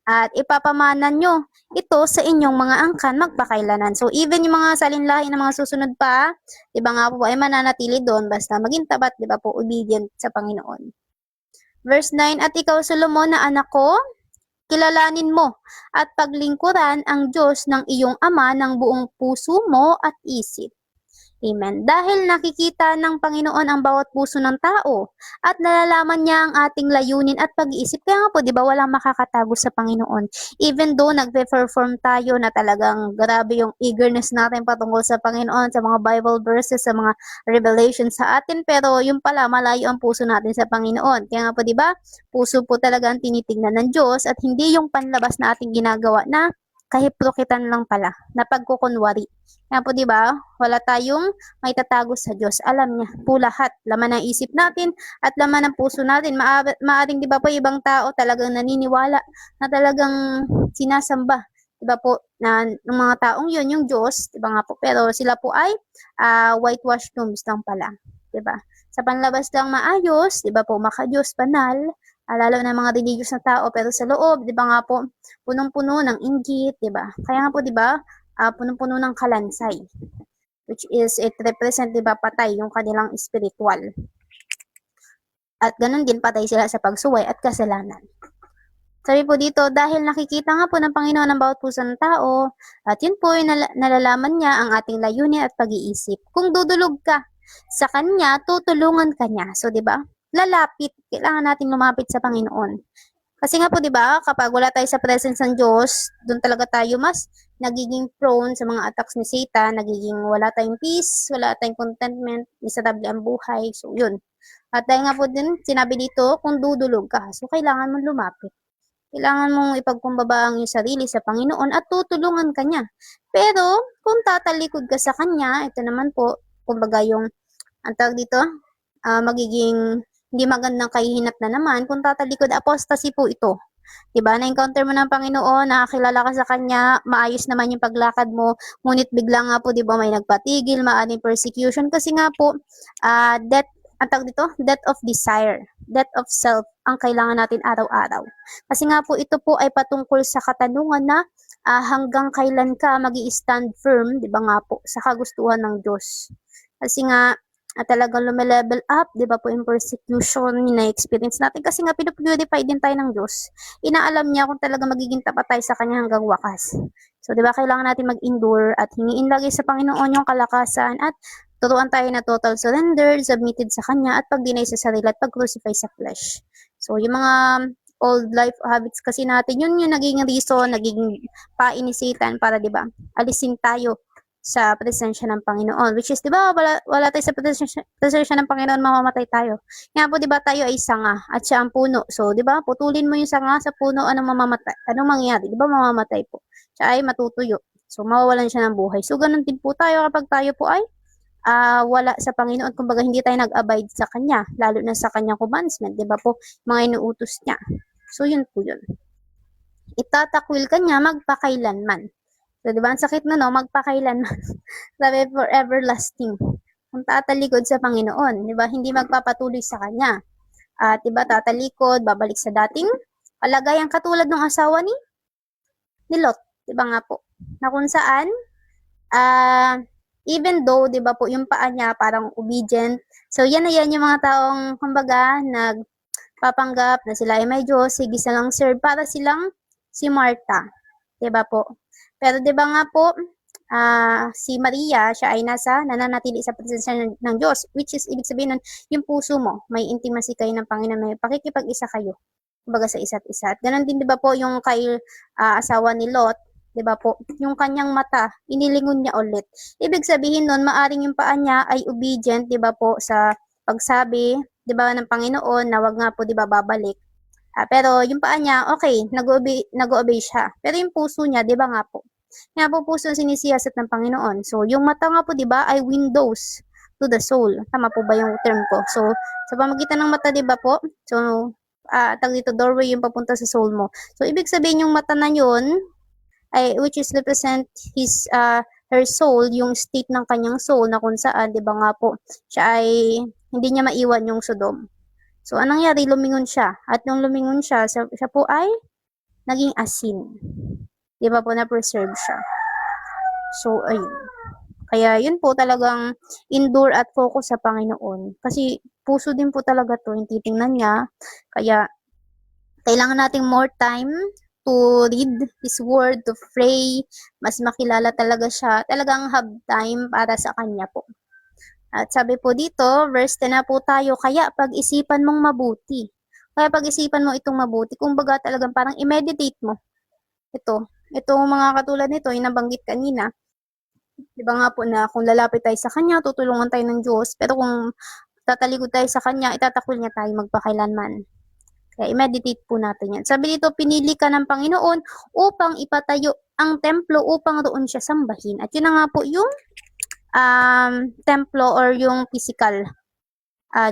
at ipapamanan nyo ito sa inyong mga angkan magpakailanan. So, even yung mga salinlahi na mga susunod pa, di ba nga po, ay mananatili doon basta maging tapat, di ba po, obedient sa Panginoon. Verse 9, at ikaw, Solomon, na anak ko, kilalanin mo at paglingkuran ang Diyos ng iyong ama ng buong puso mo at isip. Amen. Dahil nakikita ng Panginoon ang bawat puso ng tao at nalalaman niya ang ating layunin at pag-iisip. Kaya nga po, di ba, walang makakatago sa Panginoon. Even though nagpe-perform tayo na talagang grabe yung eagerness natin patungkol sa Panginoon, sa mga Bible verses, sa mga revelation sa atin, pero yung pala, malayo ang puso natin sa Panginoon. Kaya nga po, di ba, puso po talaga ang tinitingnan ng Diyos at hindi yung panlabas na ating ginagawa na kahiplukitan lang pala, na pagkukunwari. Kaya po, di ba, wala tayong may tatago sa Diyos. Alam niya po lahat, laman ng isip natin at laman ng puso natin. Maaring, di ba po, ibang tao talagang naniniwala na talagang sinasamba, di ba po, na ng mga taong yun, yung Diyos, di ba nga po, pero sila po ay whitewash tombs lang pala, di ba? Sa panlabas lang maayos, di ba po, maka-Diyos, banal, lalo na mga religious na tao, pero sa loob, di ba nga po, punong-puno ng inggit, di ba? Kaya nga po, di ba, punong-puno ng kalansay, which is, it represent, di ba, patay yung kanilang spiritual. At ganun din, patay sila sa pagsuway at kasalanan. Sabi po dito, dahil nakikita nga po ng Panginoon ang bawat puso ng tao, at yun po, nalalaman niya ang ating layunin at pag-iisip. Kung dudulog ka sa Kanya, tutulungan ka niya. So, di ba, lalapit, kailangan natin lumapit sa Panginoon. Kasi nga po, di ba, kapag wala tayo sa presence ng Diyos, doon talaga tayo mas nagiging prone sa mga attacks ni Satan, nagiging wala tayong peace, wala tayong contentment, miserable ang buhay. So, yun. At dahil nga po din, sinabi dito, kung dudulog ka, so kailangan mong lumapit. Kailangan mong ipagkumbaba ang iyong sarili sa Panginoon at tutulungan ka niya. Pero, kung tatalikod ka sa Kanya, ito naman po, kumbaga yung, ang tawag dito, magiging hindi magandang kahihinat na naman, kung tatalikod, apostasy po ito. Diba? Na-encounter mo ng Panginoon, nakakilala ka sa Kanya, maayos naman yung paglakad mo, ngunit bigla nga po, diba, may nagpatigil, maaring persecution, kasi nga po, death ang tawag dito, death of desire, death of self ang kailangan natin araw-araw. Kasi nga po ito po ay patungkol sa katanungan na hanggang kailan ka magi-stand firm, 'di ba nga po, sa kagustuhan ng Diyos. Kasi nga talagang lume-level up, 'di ba po, yung persecution na experience natin kasi nga pinupurify din tayo ng Diyos. Inaalam niya kung talaga magiging tapat tayo sa kanya hanggang wakas. So 'di ba kailangan natin mag-endure at hingiin lagi sa Panginoon yung kalakasan at turuan tayo na total surrender, submitted sa kanya at pag-deny sa sarili at pag-crucify sa flesh. So yung mga old life habits kasi natin, yun yung naging reason, naging pain ni Satan para 'di ba alisin tayo sa presensya ng Panginoon, which is 'di ba wala tayo sa presensya ng Panginoon, mamamatay tayo. Nga po 'di ba tayo ay sanga at siya ang puno. So 'di ba putulin mo yung sanga sa puno, anong mamamatay? Anong mangyayari? 'Di ba mamamatay po. Siya ay matutuyo. So mawawalan siya ng buhay. So ganun din po tayo kapag tayo po ay wala sa Panginoon, kumbaga hindi tayo nag-abide sa Kanya, lalo na sa Kanyang commandment, di ba po, mga inuutos niya. So yun po yun. Itatakwil ka niya magpakailanman. So di ba, ang sakit na no, magpakailanman. Sabi for everlasting. Kung tatalikod sa Panginoon, di ba, hindi magpapatuloy sa Kanya. At di ba, tatalikod, babalik sa dating kalagayan katulad ng asawa ni Lot, di ba nga po, na kung saan, even though, di ba po, yung paa niya parang obedient. So, yan na yan yung mga taong, kumbaga, nagpapanggap na sila ay may Diyos, sige silang serve para silang si Martha. Di ba po? Pero di ba nga po, si Maria, siya ay nananatili sa presensya ng Diyos, which is, ibig sabihin nun, yung puso mo, may intimacy kayo ng Panginoon, may pakikipag-isa kayo, kumbaga sa isa't isa. At ganun din, di ba po, yung kay asawa ni Lot, 'di ba po? Yung kanyang mata, inilingon niya ulit. Ibig sabihin nun, maaring yung paa niya ay obedient, 'di ba po, sa pagsabi, 'di ba, ng Panginoon na wag nga po 'di ba babalik. Pero yung paa niya, okay, nag-obey siya. Pero yung puso niya, 'di ba nga po? Nga po puso ang sinisiyasat ng Panginoon. So, yung mata nga po, 'di ba, ay windows to the soul. Tama po ba yung term ko? So, sa pamagitan ng mata, 'di ba po? So, tag dito, doorway yung papunta sa soul mo. So, ibig sabihin yung mata na yun, which is represent her soul, yung state ng kanyang soul na kung saan, 'di ba nga po, siya ay hindi niya maiwan yung Sodom. So anong nangyari, lumingon siya. At nung lumingon siya, siya po ay naging asin. 'Di ba po, na preserve siya. So ayun. Kaya yun po talagang endure at focus sa Panginoon. Kasi puso din po talaga 'to, yung titingnan niya. Kaya kailangan nating more time to read His Word, to pray, mas makilala talaga siya, talagang have time para sa Kanya po. At sabi po dito, verse 10 na po tayo, kaya pag-isipan mong mabuti. Kaya pag-isipan mo itong mabuti, kumbaga talagang parang i-meditate mo. Itong mga katulad nito, yung nabanggit kanina, di ba nga po na kung lalapit tayo sa Kanya, tutulungan tayo ng Diyos, pero kung tatalikod tayo sa Kanya, itatakwil niya tayo magpakailanman. Kaya i-meditate po natin yan. Sabi dito, pinili ka ng Panginoon upang ipatayo ang templo upang roon siya sambahin. At yun na nga po yung templo or yung physical.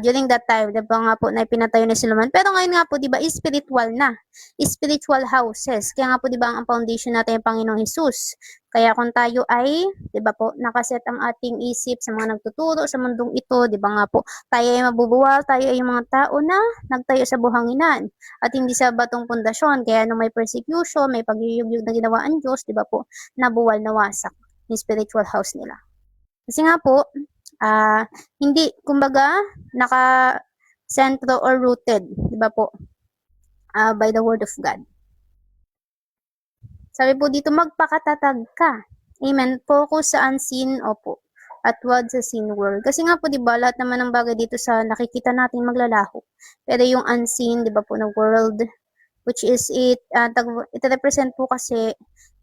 During that time, diba nga po na pinatayo ni Solomon. Pero ngayon nga po, diba, spiritual na. Spiritual houses. Kaya nga po, diba, ang foundation natin yung Panginoong Jesus. Kaya kung tayo ay, diba po, nakaset ang ating isip sa mga nagtuturo sa mundong ito, diba nga po, tayo ay mabubuwal, tayo ay mga tao na nagtayo sa buhanginan at hindi sa batong pundasyon. Kaya nung may persecution, may pagyuyugyug na ginawa ang Diyos, diba po, nabuwal, nawasak yung spiritual house nila. Kasi nga po, hindi, kumbaga, naka-sentro or rooted, di ba po, by the word of God. Sabi po dito, magpakatatag ka. Amen. Focus sa unseen, opo, at wag sa seen world. Kasi nga po, di ba, lahat naman ng bagay dito sa nakikita natin maglalaho. Pero yung unseen, di ba po, na world, which is it represent po kasi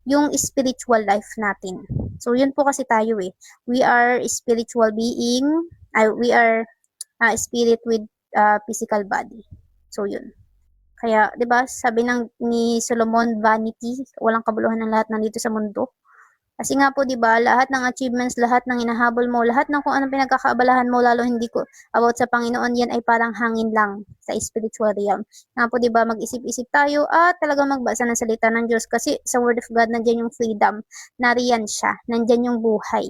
yung spiritual life natin. So, yun po kasi tayo eh. We are spiritual being. We are spirit with physical body. So, yun. Kaya, di ba, sabi ni Solomon, vanity, walang kabuluhan ng lahat nandito sa mundo. Kasi nga po, di ba, lahat ng achievements, lahat ng hinahabol mo, lahat ng kung anong pinagkakaabalahan mo, lalo hindi ko about sa Panginoon, yan ay parang hangin lang sa spiritual realm. Nga po, di ba, mag-isip-isip tayo at talagang magbasa ng salita ng Diyos kasi sa Word of God, nandyan yung freedom, nariyan siya, nandyan yung buhay.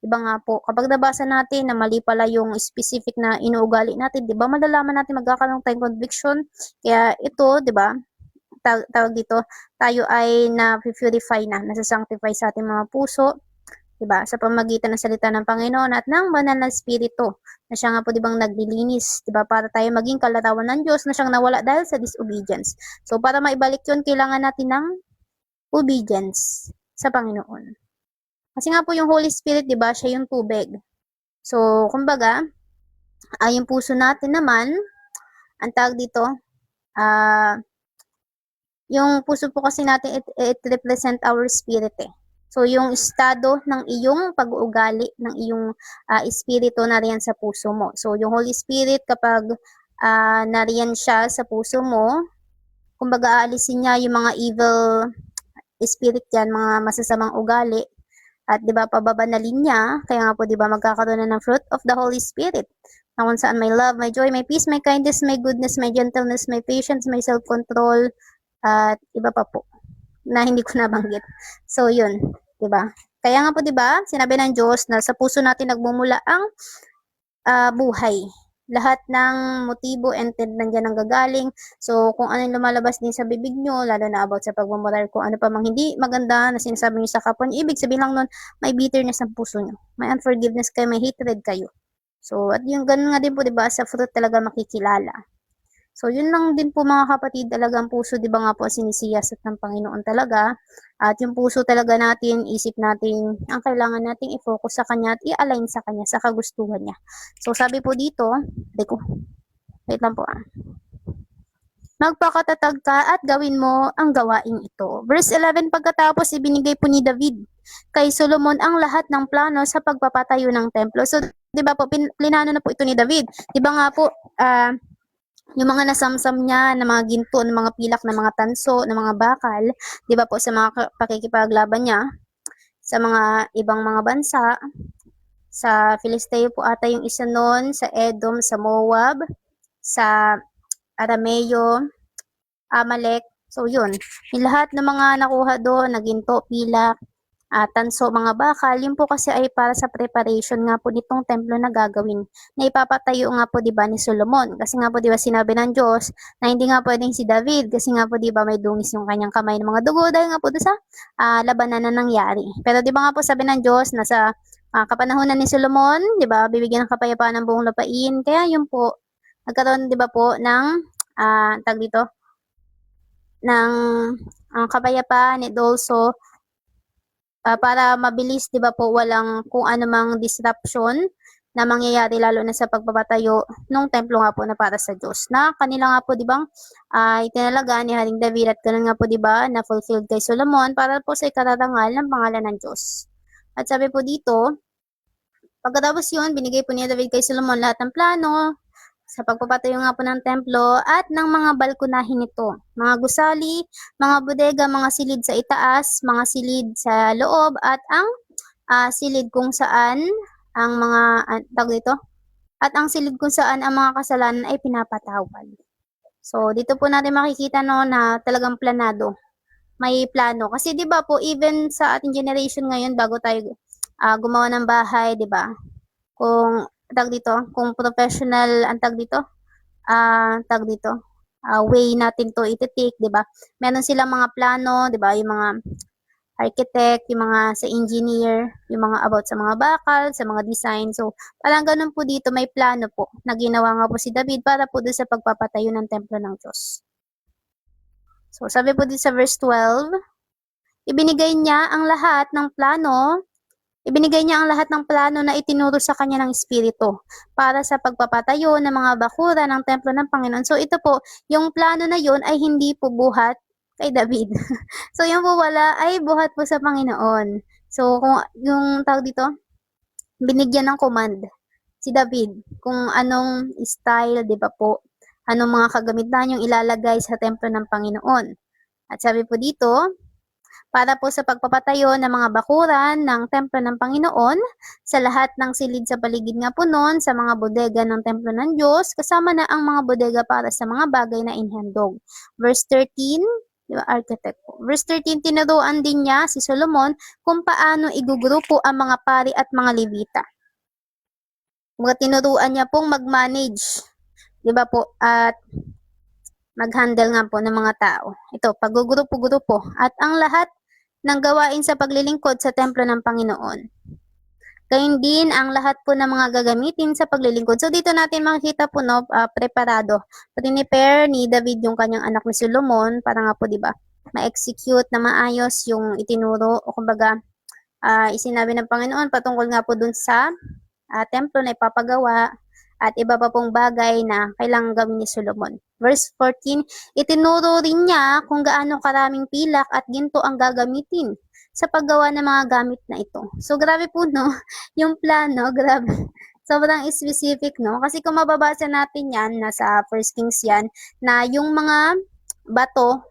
'Di ba nga po, kapag nabasa natin na mali pala yung specific na inuugali natin, 'di ba malalaman natin, magkakaroon tayong conviction. Kaya ito, 'di ba, tawag dito, tayo ay na-purify na, nasa-sanctify sa ating mga puso, 'di ba? Sa pamamagitan ng salita ng Panginoon at ng banal na espiritu na siya nga po 'di bang naglilinis, 'di ba? Para tayo maging kalarawan ng Diyos na siyang nawala dahil sa disobedience. So para maibalik 'yun, kailangan natin ng obedience sa Panginoon. Kasi nga po yung Holy Spirit, 'di ba, siya yung tubig. So kumbaga, yung puso natin naman, ang tawag dito, yung puso po kasi natin, it represent our spirit eh. So, yung estado ng iyong pag-uugali, ng iyong espiritu nariyan sa puso mo. So, yung Holy Spirit, kapag nariyan siya sa puso mo, kumbaga aalisin niya yung mga evil spirit yan, mga masasamang ugali. At 'di ba pababanalin niya, kaya nga po 'di ba magkakaroon na ng fruit of the Holy Spirit. Na kung saan may love, may joy, may peace, may kindness, may goodness, may gentleness, may patience, may self-control, at iba pa po na hindi ko nabanggit. So, yun, 'di ba? Kaya nga po 'di ba, sinabi ng Diyos na sa puso natin nagmumula ang buhay. Lahat ng motibo and intent nandiyan ang gagaling. So, kung ano yung lumalabas din sa bibig nyo, lalo na about sa pagmamoral, kung ano pa mang hindi maganda na sinasabi nyo sa kapwa nyo, ibig sabihin lang nun, may bitterness ang puso nyo. May unforgiveness kayo, may hatred kayo. So, at yung ganun nga din po, diba, sa fruit talaga makikilala. So, yun lang din po mga kapatid, talaga ang puso, di ba nga po, sinisiyasat ng Panginoon talaga. At yung puso talaga natin, isip natin, ang kailangan nating i-focus sa Kanya at i-align sa Kanya, sa kagustuhan niya. So, sabi po dito, wait lang po magpakatatag ka at gawin mo ang gawaing ito. Verse 11, pagkatapos ibinigay po ni David kay Solomon ang lahat ng plano sa pagpapatayo ng templo. So, di ba po, plinano na po ito ni David. Di ba nga po, yung mga nasamsam niya na mga ginto, ng mga pilak, na mga tanso, ng mga bakal, di ba po sa mga pakikipaglaban niya sa mga ibang mga bansa, sa Filisteo po ata yung isa noon, sa Edom, sa Moab, sa Arameo, Amalek. So yun, yung lahat ng mga nakuha doon, na ginto, pilak, tanso, mga bakal, yun po kasi ay para sa preparation nga po nitong templo na gagawin, na ipapatayo nga po 'di ba ni Solomon. Kasi nga po 'di ba sinabi ng Diyos na hindi nga pwedeng si David, kasi nga po 'di ba may dungis yung kanyang kamay ng mga dugo dahil nga po doon sa labanan na nangyari. Pero 'di ba nga po sabi ng Diyos na sa kapanahunan ni Solomon, 'di ba, bibigyan ng kapayapaan ng buong lupain. Kaya yun po, nagkaroon 'di ba po ng tag dito ng kapayapaan, and also para mabilis, 'di ba po, walang kung anumang disruption na mangyayari, lalo na sa pagpapatayo ng templo nga po na para sa Diyos. Na kanila nga po, 'di ba, itinalaga ni Haring David, at ganun nga po, 'di ba, na fulfilled kay Solomon para po sa ikararangal ng pangalan ng Diyos. At sabi po dito, pagkatapos yun, binigay po ni David kay Solomon lahat ng plano sa pagpapatayo nga po ng templo at ng mga balkonahin nito, mga gusali, mga bodega, mga silid sa itaas, mga silid sa loob, at ang silid kung saan ang mga dito, at ang silid kung saan ang mga kasalanan ay pinapatawad. So dito po natin makikita no na talagang planado. May plano kasi 'di ba po, even sa ating generation ngayon, bago tayo gumawa ng bahay, 'di ba? Kung kung professional ang way natin to iti-take, 'di ba? Meron silang mga plano, 'di ba? Yung mga architect, yung mga sa engineer, yung mga about sa mga bakal, sa mga design. So, parang ganun po dito, may plano po na ginawa nga po si David para po doon sa pagpapatayo ng templo ng Diyos. So, sabi po dito sa verse 12, ibinigay niya ang lahat ng plano na itinuro sa kanya ng Espiritu para sa pagpapatayo ng mga bakura ng templo ng Panginoon. So ito po, yung plano na yun ay hindi po buhat kay David. So yung po wala ay buhat po sa Panginoon. So kung yung binigyan ng command si David kung anong style, 'di ba po, anong mga kagamitan yung ilalagay sa templo ng Panginoon. At sabi po dito, para po sa pagpapatayo ng mga bakuran ng templo ng Panginoon, sa lahat ng silid sa paligid nga po noon, sa mga bodega ng templo ng Diyos, kasama na ang mga bodega para sa mga bagay na inhandog. Verse 13, Di ba? Architect po. Verse 13, tinuruan din niya si Solomon kung paano igugrupo ang mga pari at mga Levita. Mga tinuruan niya pong mag-manage, di ba po, at mag-handle nga po ng mga tao. Ito, paggugrupo-grupo at ang lahat ng gawain sa paglilingkod sa templo ng Panginoon. Gayun din ang lahat po ng mga gagamitin sa paglilingkod. So dito natin makikita po no, preparado. Prepare ni David yung kanyang anak ni Solomon para nga po 'di ba, ma-execute na maayos yung itinuro o kumbaga isinabi ng Panginoon patungkol nga po dun sa templo na ipapagawa at iba pa pong bagay na kailangang gawin ni Solomon. Verse 14, itinuro rin niya kung gaano karaming pilak at ginto ang gagamitin sa paggawa ng mga gamit na ito. So, grabe po, no? Yung plano, grabe. Sobrang specific, no? Kasi kung mababasa natin yan, nasa First Kings yan, na yung mga bato,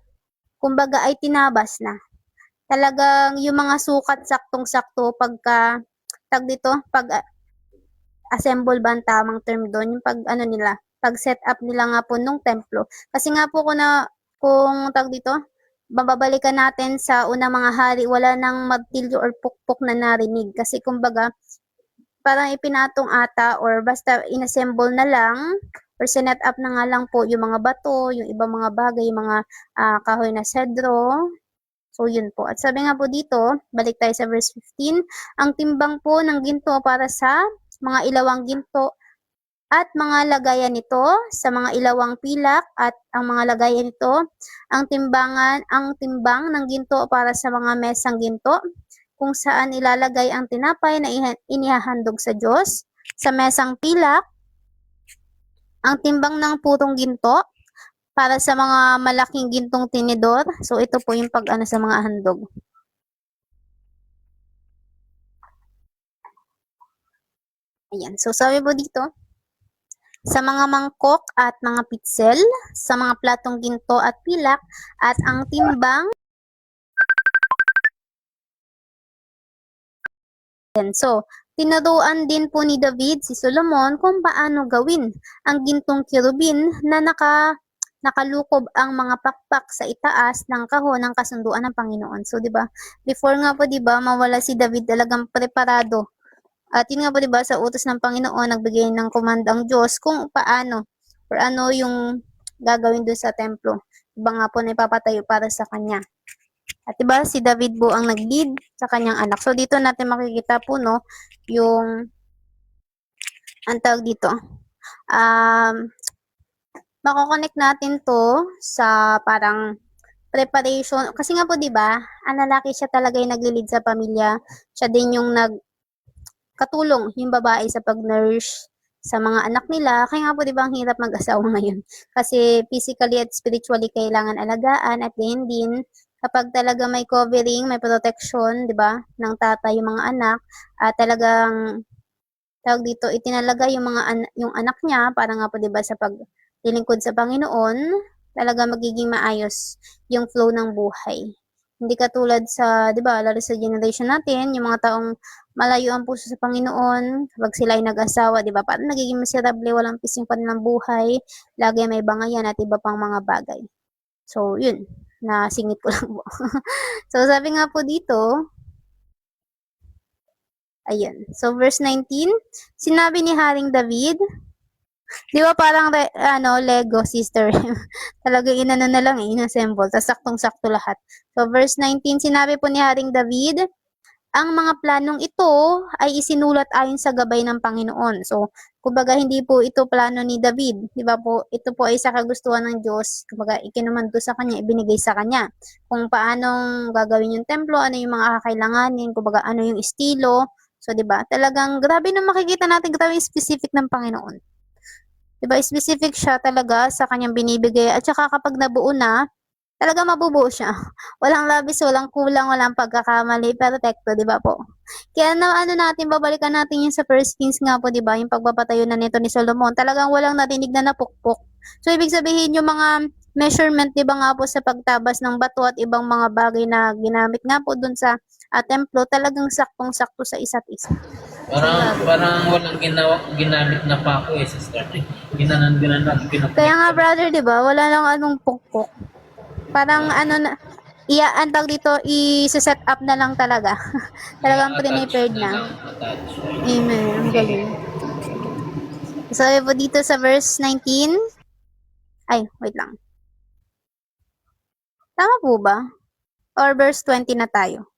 kumbaga ay tinabas na. Talagang yung mga sukat saktong-sakto pagka, pag assemble ba ang tamang term doon, yung pag ano nila, pag set up nila nga po nung templo. Kasi nga po kung babalikan natin sa unang mga hari, wala nang martilyo or pukpok na narinig. Kasi kumbaga, parang ipinatong ata or basta inassemble na lang or sinet up na nga lang po yung mga bato, yung ibang mga bagay, yung mga kahoy na cedro. So, yun po. At sabi nga po dito, balik tayo sa verse 15, ang timbang po ng ginto para sa mga ilawang ginto at mga lagayan nito sa mga ilawang pilak at ang mga lagayan nito, ang timbang ng ginto para sa mga mesang ginto, kung saan ilalagay ang tinapay na inihahandog sa Diyos, sa mesang pilak, ang timbang ng purong ginto para sa mga malaking gintong tinidor. So ito po yung pag-ano sa mga handog. Ayan. So sabi po dito, sa mga mangkok at mga pitsel, sa mga platong ginto at pilak, at ang timbang. So, tinuruan din po ni David si Solomon kung paano gawin ang gintong kirubin na nakalukob ang mga pakpak sa itaas ng kahon ng kasunduan ng Panginoon. So, 'di ba? Before nga po 'di ba, mawala si David, talagang preparado. At yun nga po 'di ba, sa utos ng Panginoon nagbigay ng komanda ang Diyos kung paano or ano yung gagawin doon sa templo. Iba nga po na ipapatayo para sa kanya. At 'di ba si David po ang nag-lead sa kanyang anak. So dito natin makikita po no yung ang tawag dito. Mako-connect natin to sa parang preparation kasi nga po 'di ba, ang lalaki siya talaga yung nagli-lead sa pamilya. Siya din yung katulong yung babae sa pag-nurse sa mga anak nila. Kaya nga po 'di ba ang hirap mag-asawa ngayon. Kasi physically at spiritually kailangan alagaan at gayon din kapag talaga may covering, may protection, 'di ba, ng tatay yung mga anak at talagang tawag dito itinalaga yung yung anak niya para nga po 'di ba sa paglilingkod sa Panginoon, talaga magiging maayos yung flow ng buhay. Hindi katulad sa, 'di ba, lalo sa generation natin, yung mga taong malayo ang puso sa Panginoon, kapag sila ay nag-asawa, 'di ba, parang nagiging miserable, walang peace yung kanilang buhay, lagi may bangayan at iba pang mga bagay. So, yun, nasingit ko lang po. So, sabi nga po dito, ayan. So, verse 19, sinabi ni Haring David, di ba parang Lego, sister. Talagang inano na lang, inassemble. Tapos saktong-sakto lahat. So, verse 19, sinabi po ni Haring David, ang mga planong ito ay isinulat ayon sa gabay ng Panginoon. So, kumbaga hindi po ito plano ni David. Di ba po? Ito po ay sa kagustuhan ng Diyos. Kumbaga, ikinumando sa kanya, ibinigay sa kanya. Kung paanong gagawin yung templo, ano yung mga kakailanganin, kumbaga, ano yung estilo. So, di ba? Talagang grabe na makikita natin, grabe yung specific ng Panginoon. Diba, specific siya talaga sa kanyang binibigay. At saka kapag nabuo na, talaga mabubuo siya. Walang labis, walang kulang, walang pagkakamali, perfecto, di ba po? Kaya natin, babalikan natin yung sa First Kings nga po, di ba? Yung pagpapatayo na nito ni Solomon, talagang walang narinig na napukpok. So, ibig sabihin yung mga measurement, di ba nga po sa pagtabas ng bato at ibang mga bagay na ginamit nga po dun sa templo, talagang saktong-sakto sa isa't isa. Parang walang ginamit na pa ako sister. Ginanan. Kaya nga brother, di ba? Wala lang anong pukpok. Parang ano na, antag dito, i-set up na lang talaga. Talagang prepared na. Attach. Amen. Ang galing. So, po dito sa verse 19. Ay, wait lang. Tama po ba? Or verse 20 na tayo?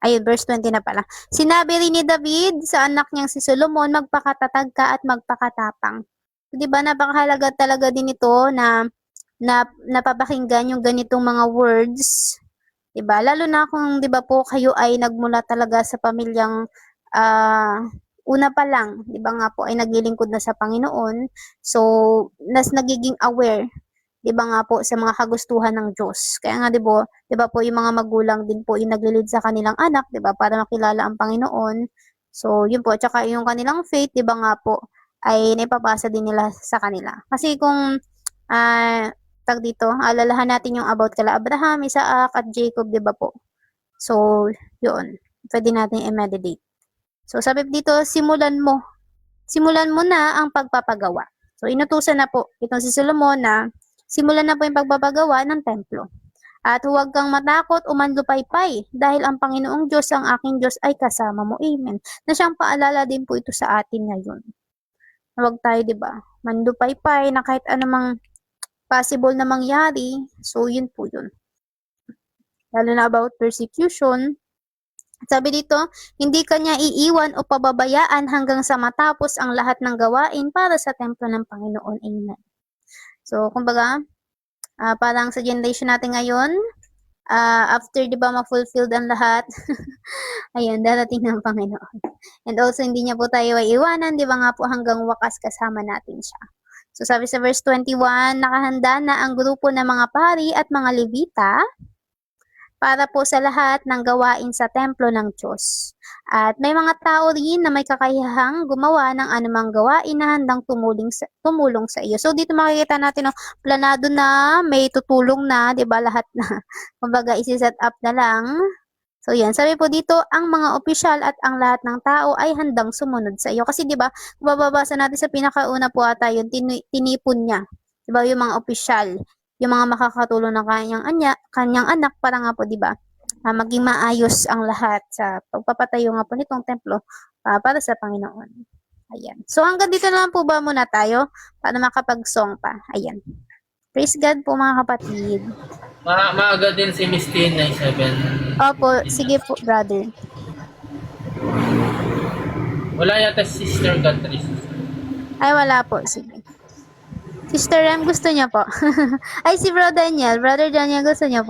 Ayun, verse 20 na pala. Sinabi rin ni David sa anak niyang si Solomon, magpakatatag ka at magpakatapang. So, di ba, napakahalaga talaga din ito na napapakinggan yung ganitong mga words. Di ba? Lalo na kung, di ba po, kayo ay nagmula talaga sa pamilyang una pa lang, di ba nga po, ay naglilingkod na sa Panginoon. So, nagiging aware, di ba nga po, sa mga kagustuhan ng Diyos. Kaya nga, di ba po, yung mga magulang din po yung naglilid sa kanilang anak, di ba, para makilala ang Panginoon. So, yun po, tsaka yung kanilang faith, di ba nga po, ay naipapasa din nila sa kanila. Kasi kung, tag dito, alalahan natin yung about kala Abraham, Isaac, at Jacob, di ba po? So, yun, pwede natin i-meditate. So, sabi dito, simulan mo na ang pagpapagawa. So, inutusan na po itong si Solomon na simulan na po yung pagpapagawa ng templo. At huwag kang matakot o manlupaypay dahil ang Panginoong Diyos, ang aking Diyos ay kasama mo. Amen. Na siyang paalala din po ito sa atin ngayon. Huwag tayo, di ba? Manlupaypay na kahit anumang possible na mangyari. So, yun po yun. Lalo na about persecution. Sabi dito, hindi kanya iiwan o pababayaan hanggang sa matapos ang lahat ng gawain para sa templo ng Panginoon. Amen. So, kumbaga, parang sa generation natin ngayon, after, di ba, ma-fulfilled ang lahat, ayun, darating ng Panginoon. And also, hindi niya po tayo iiwanan, di ba nga po, hanggang wakas kasama natin siya. So, sabi sa verse 21, nakahanda na ang grupo ng mga pari at mga Levita para po sa lahat ng gawain sa templo ng Diyos. At may mga tao rin na may kakayahang gumawa ng anumang gawain na handang tumulong sa iyo. So dito makikita natin, no, planado na, may tutulong na, 'di ba, lahat na. Kumbaga isi-set up na lang. So yan, sabi po dito, ang mga opisyal at ang lahat ng tao ay handang sumunod sa iyo. Kasi 'di ba, bababasa natin sa pinakauna po ata yung tinipon niya. 'Di ba, yung mga opisyal, yung mga makakatulong ng kanyang anak para nga po, di ba, maging maayos ang lahat sa pagpapatayo nga po nitong templo para sa Panginoon. Ayan. So, hanggang dito na lang po ba muna tayo para makapag-song pa. Ayan. Praise God po mga kapatid. Maaga din si Miss Tina, 7. Opo, sige po, brother. Wala yata si Sister Catrice. Ay, wala po. Sige. Sister Rem, gusto niya po. Ay, si Brother Daniel. Brother Daniel, gusto niya po.